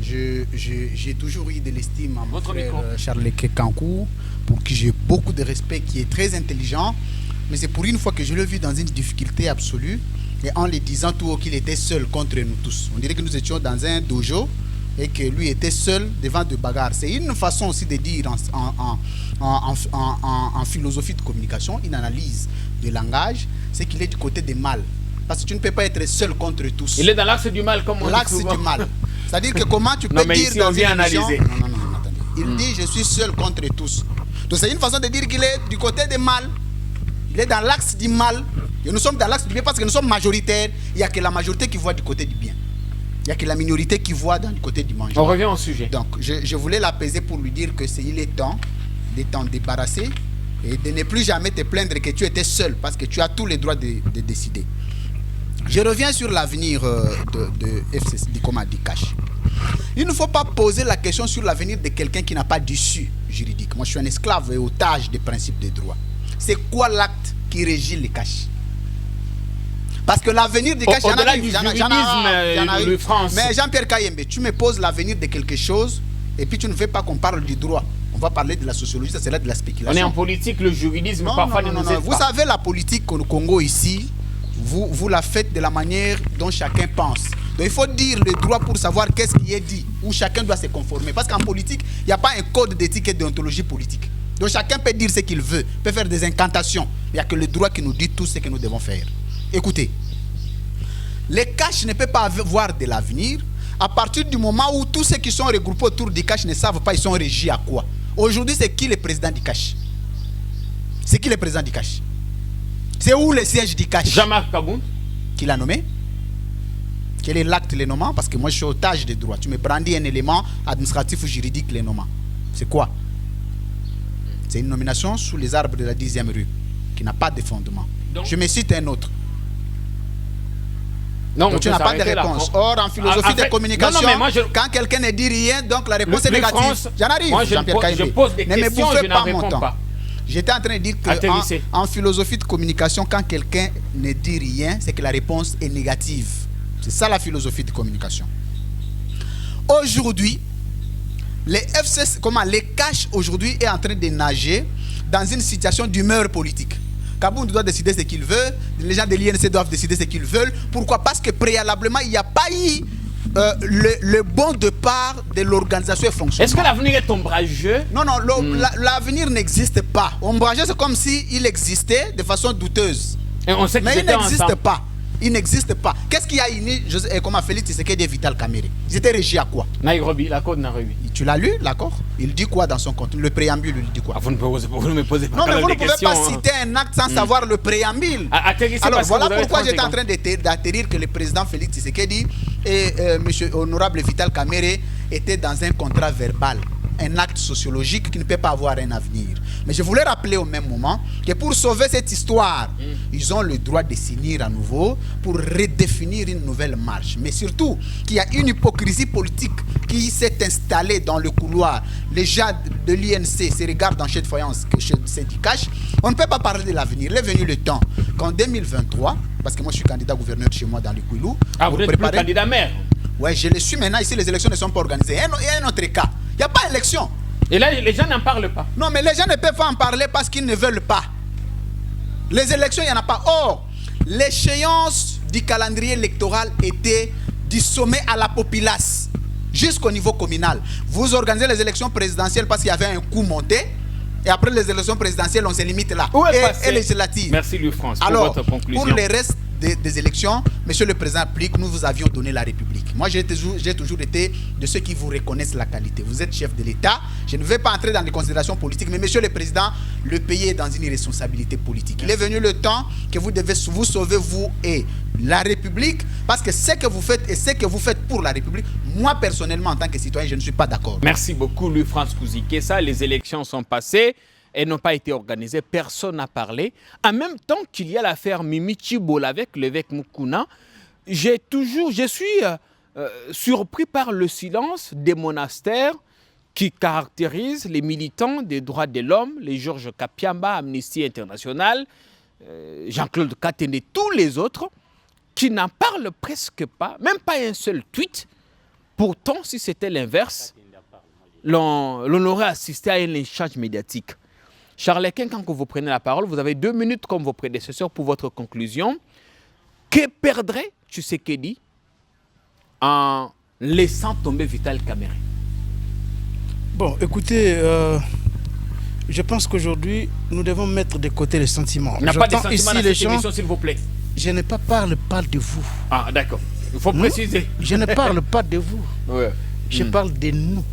[SPEAKER 3] J'ai toujours eu de l'estime à mon frère Charles Kekankou, pour qui j'ai beaucoup de respect, qui est très intelligent. Mais c'est pour une fois que je l'ai vu dans une difficulté absolue et en lui disant tout haut qu'il était seul contre nous tous. On dirait que nous étions dans un dojo et que lui était seul devant de bagarres. C'est une façon aussi de dire en philosophie de communication, une analyse de langage, c'est qu'il est du côté du mal. Parce que tu ne peux pas être seul contre tous.
[SPEAKER 2] Il est dans l'axe du mal, comme on dit souvent.
[SPEAKER 3] L'axe du mal. C'est-à-dire que comment tu peux dire
[SPEAKER 2] dans une émission...
[SPEAKER 3] Non, attendez. Il dit, je suis seul contre tous. Donc c'est une façon de dire qu'il est du côté du mal. Il est dans l'axe du mal. Et nous sommes dans l'axe du bien parce que nous sommes majoritaires. Il n'y a que la majorité qui voit du côté du bien. Il n'y a que la minorité qui voit du côté du mal.
[SPEAKER 2] On revient au sujet.
[SPEAKER 3] Donc je voulais l'apaiser pour lui dire il est temps de t'en débarrasser et de ne plus jamais te plaindre que tu étais seul parce que tu as tous les droits de décider. Je reviens sur l'avenir de FCC, du cash. Il ne faut pas poser la question sur l'avenir de quelqu'un qui n'a pas d'issue juridique. Moi, je suis un esclave et otage des principes des droits. C'est quoi l'acte qui régit les cash? Parce que l'avenir du cash, j'en arrive. Mais Jean-Pierre Kayembe, tu me poses l'avenir de quelque chose et puis tu ne veux pas qu'on parle du droit. On va parler de la sociologie, ça c'est là de la spéculation.
[SPEAKER 2] On est en politique, le juridisme parfois ne nous aide pas.
[SPEAKER 3] Vous savez, la politique au Congo ici, vous la faites de la manière dont chacun pense. Donc il faut dire le droit pour savoir qu'est-ce qui est dit, où chacun doit se conformer. Parce qu'en politique, il n'y a pas un code d'éthique et de déontologie politique. Donc chacun peut dire ce qu'il veut, peut faire des incantations. Il n'y a que le droit qui nous dit tout ce que nous devons faire. Écoutez, les cash ne peuvent pas avoir de l'avenir à partir du moment où tous ceux qui sont regroupés autour du cash ne savent pas ils sont régis à quoi. Aujourd'hui, c'est qui le président du cash? C'est qui le président du cash? C'est où le siège du cash?
[SPEAKER 2] Jean-Marc Kaboun.
[SPEAKER 3] Qui l'a nommé? Quel est l'acte les nommant? Parce que moi je suis otage des droits. Tu me brandis un élément administratif ou juridique les nommant. C'est quoi? C'est une nomination sous les arbres de la 10e rue qui n'a pas de fondement. Donc, je me cite un autre.
[SPEAKER 2] Non,
[SPEAKER 3] donc tu n'as pas de réponse. Or, en philosophie de communication, quand quelqu'un ne dit rien, donc la réponse est négative. J'en arrive, Jean-Pierre Kayembe.
[SPEAKER 2] Je pose des questions, je n'en réponds pas.
[SPEAKER 3] J'étais en train de dire qu'en philosophie de communication, quand quelqu'un ne dit rien, c'est que la réponse est négative. C'est ça la philosophie de communication. Aujourd'hui, les cash aujourd'hui est en train de nager dans une situation d'humeur politique. Kaboun doit décider ce qu'il veut, les gens de l'INC doivent décider ce qu'ils veulent. Pourquoi? Parce que préalablement, il n'y a pas eu le bon départ de l'organisation et fonctionnement.
[SPEAKER 2] Est-ce que l'avenir est ombrageux?
[SPEAKER 3] Non, l'avenir n'existe pas. Ombrageux, c'est comme s'il existait de façon douteuse.
[SPEAKER 2] Et on sait que
[SPEAKER 3] mais il n'existe pas. Il n'existe pas. Qu'est-ce qui a uni comme Félix Tshisekedi et Vital Kamerhe? Ils étaient régis à quoi?
[SPEAKER 2] Nairobi, l'accord de Nairobi.
[SPEAKER 3] Tu l'as lu, l'accord? Il dit quoi dans son contenu? Le préambule, il dit quoi?
[SPEAKER 2] Vous ne me posez pas
[SPEAKER 3] non, mais vous ne pouvez
[SPEAKER 2] questions,
[SPEAKER 3] pas citer un acte sans savoir le préambule. Alors voilà pourquoi j'étais en train d'atterrir que le président Félix Tshisekedi et monsieur honorable Vital Kamerhe étaient dans un contrat verbal. Un acte sociologique qui ne peut pas avoir un avenir. Mais je voulais rappeler au même moment que pour sauver cette histoire, ils ont le droit de signer à nouveau pour redéfinir une nouvelle marche. Mais surtout, qu'il y a une hypocrisie politique qui s'est installée dans le couloir. Les gens de l'INC se regardent en chef de faïence que c'est du cash. On ne peut pas parler de l'avenir. Il est venu le temps qu'en 2023, parce que moi je suis candidat gouverneur chez moi dans le Kouilou.
[SPEAKER 2] Ah, vous êtes plus candidat maire?
[SPEAKER 3] Oui, je le suis maintenant. Ici, les élections ne sont pas organisées. Il y a un autre cas. Il n'y a pas d'élection.
[SPEAKER 2] Et là, les gens n'en parlent pas.
[SPEAKER 3] Non, mais les gens ne peuvent pas en parler parce qu'ils ne veulent pas. Les élections, il n'y en a pas. Or, l'échéance du calendrier électoral était du sommet à la populace jusqu'au niveau communal. Vous organisez les élections présidentielles parce qu'il y avait un coup monté. Et après les élections présidentielles, on se limite là. Et législatives.
[SPEAKER 2] Merci, Louis France, pour
[SPEAKER 3] alors,
[SPEAKER 2] votre conclusion.
[SPEAKER 3] Pour les restes des élections, monsieur le président Plique, nous vous avions donné la République. Moi, j'ai toujours été de ceux qui vous reconnaissent la qualité. Vous êtes chef de l'État. Je ne vais pas entrer dans les considérations politiques, mais monsieur le président, le pays est dans une responsabilité politique. Il est venu le temps que vous devez vous sauver, vous et la République, parce que ce que vous faites et ce que vous faites pour la République, moi personnellement, en tant que citoyen, je ne suis pas d'accord.
[SPEAKER 2] Merci beaucoup, Louis-France Kouzikessa. Les élections sont passées. Elles n'ont pas été organisées, personne n'a parlé. En même temps qu'il y a l'affaire Mimi Chibola avec l'évêque Mukuna, je suis surpris par le silence des monastères qui caractérisent les militants des droits de l'homme, les Georges Kapiamba, Amnesty International, Jean-Claude Katende et tous les autres, qui n'en parlent presque pas, même pas un seul tweet. Pourtant, si c'était l'inverse, l'on aurait assisté à un échange médiatique. Charles Quin, quand vous prenez la parole, vous avez 2 minutes comme vos prédécesseurs pour votre conclusion. Que perdrait Tshisekedi en laissant tomber Vital Kamerhe?
[SPEAKER 6] Bon, écoutez, je pense qu'aujourd'hui, nous devons mettre de côté les sentiments.
[SPEAKER 2] Il n'y a pas de sentiments dans cette émission, s'il vous plaît.
[SPEAKER 6] Je ne parle pas de vous.
[SPEAKER 2] Ah, d'accord. Il faut préciser.
[SPEAKER 6] Je ne parle pas de vous.
[SPEAKER 2] Ouais.
[SPEAKER 6] Je parle de nous.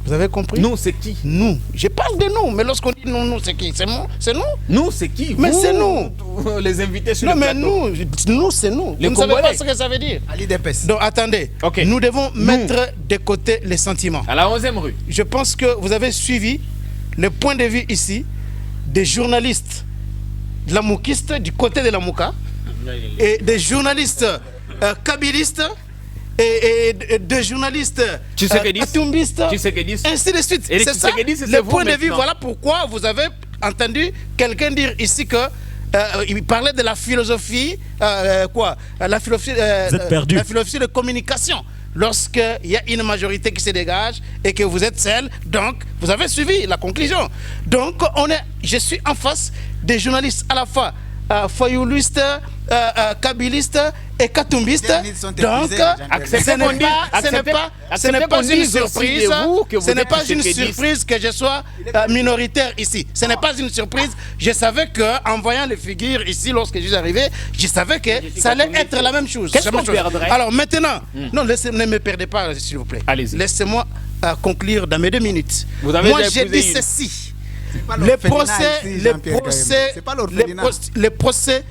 [SPEAKER 6] Vous avez compris?
[SPEAKER 2] Nous, c'est qui?
[SPEAKER 6] Nous. Je parle de nous, mais lorsqu'on dit nous, c'est qui? C'est nous?
[SPEAKER 2] Nous, c'est qui?
[SPEAKER 6] Mais c'est nous.
[SPEAKER 2] Les invités sur
[SPEAKER 6] non,
[SPEAKER 2] le plateau.
[SPEAKER 6] Non, mais nous, c'est nous.
[SPEAKER 2] Les
[SPEAKER 6] Vous ne
[SPEAKER 2] Congolais.
[SPEAKER 6] savez pas ce que ça veut dire.
[SPEAKER 3] Ali Depes.
[SPEAKER 6] Donc, attendez.
[SPEAKER 2] Okay.
[SPEAKER 6] Nous devons mettre de côté les sentiments.
[SPEAKER 2] À la 11e rue.
[SPEAKER 6] Je pense que vous avez suivi le point de vue ici des journalistes de la moukiste, du côté de la Mouka, et des journalistes kabylistes, et des journalistes atumbistes, ainsi de suite. C'est ça le point de vue. Voilà pourquoi vous avez entendu quelqu'un dire ici que il parlait de la philosophie, la philosophie de communication. Lorsqu'il y a une majorité qui se dégage et que vous êtes seul, donc vous avez suivi la conclusion. Donc je suis en face des journalistes à la fois foyoulistes, kabylistes et katumbistes. Donc ce n'est pas une surprise. Ce n'est pas une surprise que je sois minoritaire ici. Ce n'est pas une surprise. Je savais qu'en voyant les figures ici, lorsque je suis arrivé, je savais que ça allait être la même chose. Alors maintenant, non, ne me perdez pas, s'il vous plaît. Laissez-moi conclure dans mes 2 minutes. Moi, j'ai dit ceci. Le procès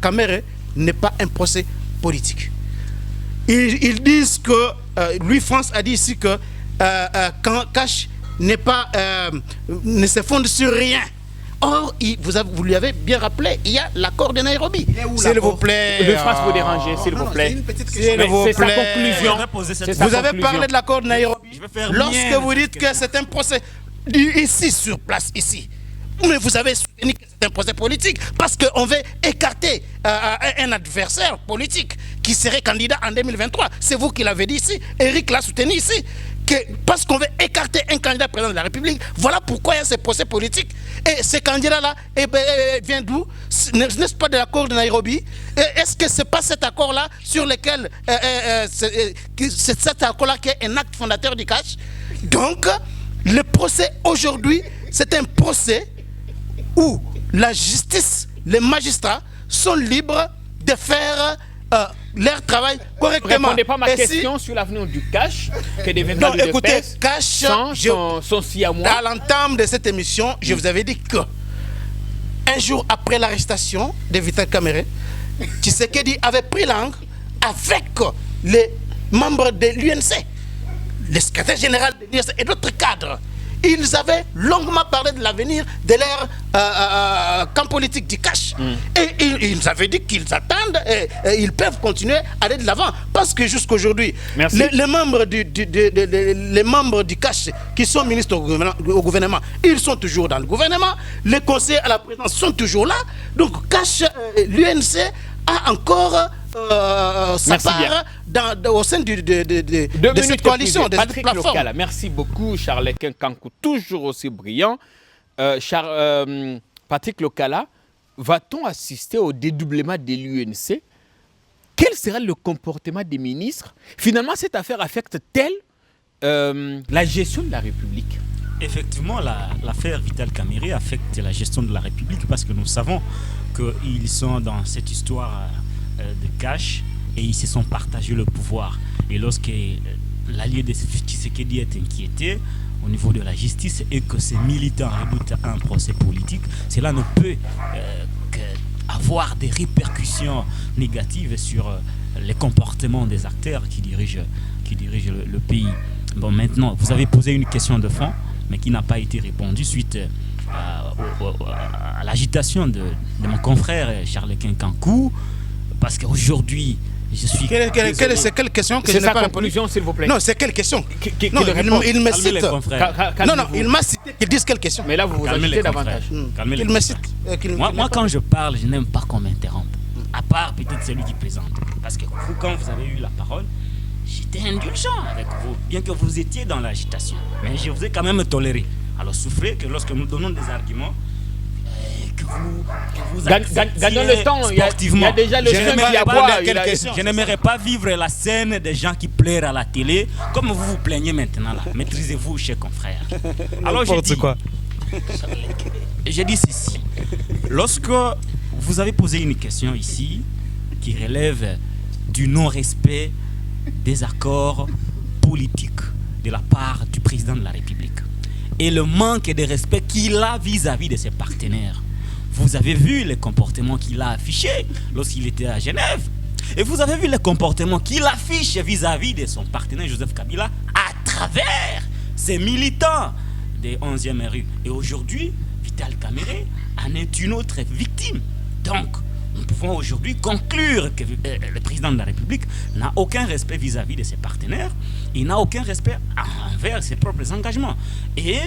[SPEAKER 6] Kamere n'est pas un procès politique. Ils disent que Louis France a dit ici que Cash ne se fonde sur rien. Or, vous lui avez bien rappelé, il y a l'accord de Nairobi. S'il vous plaît.
[SPEAKER 2] Louis France, vous dérangez, s'il vous plaît. C'est sa conclusion.
[SPEAKER 6] Vous avez parlé de l'accord de Nairobi. Lorsque vous dites que c'est un procès ici, sur place, ici. Mais vous avez soutenu que c'est un procès politique parce qu'on veut écarter un adversaire politique qui serait candidat en 2023. C'est vous qui l'avez dit ici. Eric l'a soutenu ici. Parce qu'on veut écarter un candidat président de la République, voilà pourquoi il y a ce procès politique. Et ce candidat-là vient d'où? N'est-ce pas de l'accord de Nairobi? Est-ce que ce n'est pas cet accord-là sur lequel c'est cet accord-là qui est un acte fondateur du Cash? Donc, le procès aujourd'hui, c'est un procès où la justice, les magistrats sont libres de faire leur travail correctement.
[SPEAKER 2] Répondez pas à ma question sur l'avenir du Cash. Que deviendra
[SPEAKER 6] non, écoutez, Cash,
[SPEAKER 2] son siamois.
[SPEAKER 6] À l'entame de cette émission, je vous avais dit que un jour après l'arrestation de Vital Kamerhe, Tshisekedi avait pris langue avec les membres de l'UNC, le secrétaire général de l'UNC et d'autres cadres. Ils avaient longuement parlé de l'avenir de leur camp politique du Cash. Et ils avaient dit qu'ils attendent et ils peuvent continuer à aller de l'avant. Parce que jusqu'aujourd'hui, les membres du Cash qui sont ministres au gouvernement, ils sont toujours dans le gouvernement. Les conseillers à la présidence sont toujours là. Donc Cash, l'UNC a encore sa part au sein de cette coalition, de cette plateforme.
[SPEAKER 2] Locala. Merci beaucoup, Charles Kankou, toujours aussi brillant. Patrick Locala, va-t-on assister au dédoublement de l'UNC? Quel sera le comportement des ministres? Finalement, cette affaire affecte-t-elle la gestion de la République?
[SPEAKER 4] Effectivement, l'affaire Vital Kamerhe affecte la gestion de la République parce que nous savons qu'ils sont dans cette histoire de Cash et ils se sont partagés le pouvoir. Et lorsque l'allié de Tshisekedi est inquiété au niveau de la justice et que ces militants redoutent un procès politique, cela ne peut avoir des répercussions négatives sur les comportements des acteurs qui dirigent le pays. Bon, maintenant, vous avez posé une question de fond, mais qui n'a pas été répondue suite à l'agitation de mon confrère Charles Kankou, parce qu'aujourd'hui, je suis...
[SPEAKER 6] Quelle question que je n'ai pas répondu,
[SPEAKER 2] s'il vous plaît.
[SPEAKER 6] Non, c'est quelle question? Non, il me cite. Non, il m'a cité qu'il dise quelle question.
[SPEAKER 2] Mais là, vous agitez davantage.
[SPEAKER 6] Il me cite.
[SPEAKER 4] Moi, quand je parle, je n'aime pas qu'on m'interrompe. À part peut-être celui qui présente. Parce que vous, quand vous avez eu la parole, j'étais indulgent avec vous, bien que vous étiez dans l'agitation. Mais je vous ai quand même toléré. Alors souffrez que lorsque nous donnons des arguments, que vous
[SPEAKER 2] gagnons le temps. Il y a déjà le chien qui aboie.
[SPEAKER 4] Je n'aimerais pas vivre la scène des gens qui pleurent à la télé, comme vous vous plaignez maintenant là. Maîtrisez-vous, chers confrères. Alors j'ai dit ceci. Lorsque vous avez posé une question ici qui relève du non-respect des accords politiques de la part du président de la République et le manque de respect qu'il a vis-à-vis de ses partenaires. Vous avez vu les comportements qu'il a affichés lorsqu'il était à Genève. Et vous avez vu les comportements qu'il affiche vis-à-vis de son partenaire Joseph Kabila à travers ses militants des 11e rue. Et aujourd'hui, Vital Kamerhe en est une autre victime. Donc, nous pouvons aujourd'hui conclure que le président de la République n'a aucun respect vis-à-vis de ses partenaires. Il n'a aucun respect envers ses propres engagements. Et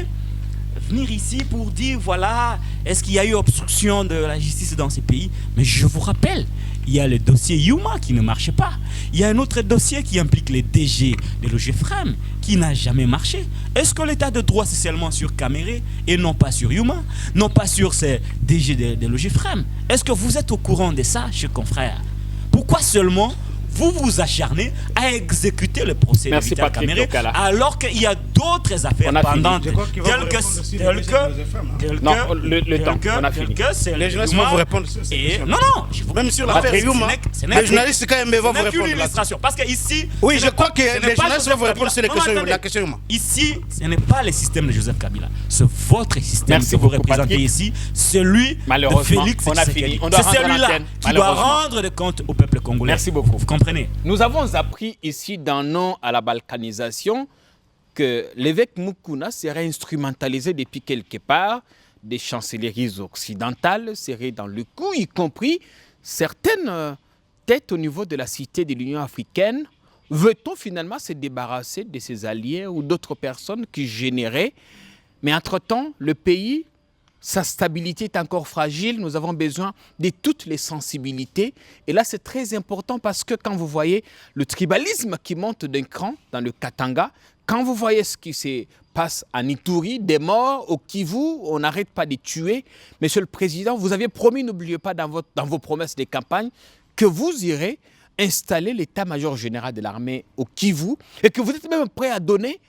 [SPEAKER 4] venir ici pour dire, voilà, est-ce qu'il y a eu obstruction de la justice dans ces pays? Mais je vous rappelle, il y a le dossier Yuma qui ne marche pas. Il y a un autre dossier qui implique les DG de l'OGFREM qui n'a jamais marché. Est-ce que l'état de droit, c'est seulement sur Kamerhe et non pas sur Yuma, non pas sur ces DG de l'OGFREM? Est-ce que vous êtes au courant de ça, chers confrères? Pourquoi seulement vous vous acharnez à exécuter le procès de Vital Kamerhe alors qu'il y a d'autres affaires pendantes telles
[SPEAKER 6] les journalistes vont vous répondre. Même sur l'affaire Yuma, les journalistes quand même vont vous répondre.
[SPEAKER 4] Parce que ici,
[SPEAKER 6] oui, je crois que les journalistes vont vous répondre sur la question Yuma.
[SPEAKER 4] Ici, ce n'est pas le système de Joseph Kabila, c'est votre système que vous représentez ici, celui de Félix Tshisekedi. C'est celui-là qui doit rendre des comptes au peuple congolais.
[SPEAKER 2] Merci beaucoup.
[SPEAKER 4] Nous
[SPEAKER 2] avons appris ici dans Non à la balkanisation que l'évêque Mukuna serait instrumentalisé depuis quelque part. Des chancelleries occidentales seraient dans le coup, y compris certaines têtes au niveau de la cité de l'Union africaine. Veut-on finalement se débarrasser de ces alliés ou d'autres personnes qui généraient? Mais entre-temps, le pays, sa stabilité est encore fragile. Nous avons besoin de toutes les sensibilités. Et là, c'est très important parce que quand vous voyez le tribalisme qui monte d'un cran dans le Katanga, quand vous voyez ce qui se passe en Ituri, des morts au Kivu, on n'arrête pas de tuer. Monsieur le Président, vous aviez promis, n'oubliez pas dans vos promesses de campagne, que vous irez installer l'état-major général de l'armée au Kivu et que vous êtes même prêt à donner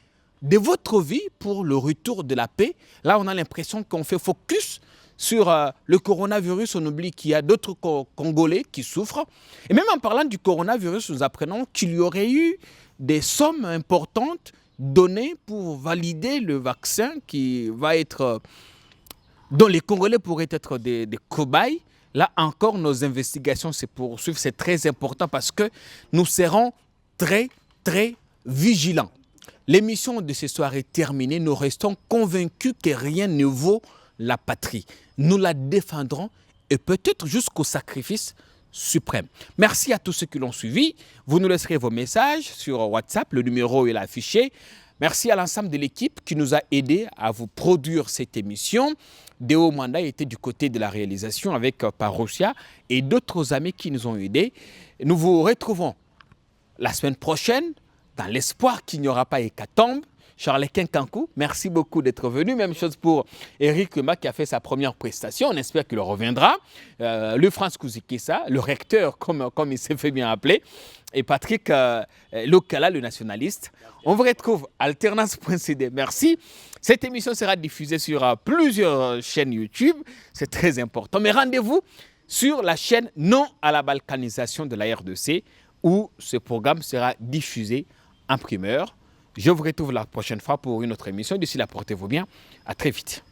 [SPEAKER 2] de votre vie pour le retour de la paix. Là, on a l'impression qu'on fait focus sur le coronavirus. On oublie qu'il y a d'autres Congolais qui souffrent. Et même en parlant du coronavirus, nous apprenons qu'il y aurait eu des sommes importantes données pour valider le vaccin qui va être, dont les Congolais pourraient être des cobayes. Là encore, nos investigations se poursuivent. C'est très important parce que nous serons très, très vigilants. L'émission de ce soir est terminée. Nous restons convaincus que rien ne vaut la patrie. Nous la défendrons et peut-être jusqu'au sacrifice suprême. Merci à tous ceux qui l'ont suivi. Vous nous laisserez vos messages sur WhatsApp. Le numéro est affiché. Merci à l'ensemble de l'équipe qui nous a aidés à vous produire cette émission. Déo Manda était du côté de la réalisation avec Parousia et d'autres amis qui nous ont aidés. Nous vous retrouvons la semaine prochaine dans l'espoir qu'il n'y aura pas hécatombe. Charles Kinkankou, merci beaucoup d'être venu. Même chose pour Eric Lema qui a fait sa première prestation. On espère qu'il reviendra. Le France Kouzikissa, le recteur, comme il s'est fait bien appeler. Et Patrick Lokala, le nationaliste. On vous retrouve alternance.cd. Merci. Cette émission sera diffusée sur plusieurs chaînes YouTube. C'est très important. Mais rendez-vous sur la chaîne Non à la balkanisation de la RDC où ce programme sera diffusé en primeur. Je vous retrouve la prochaine fois pour une autre émission. D'ici là, portez-vous bien. À très vite.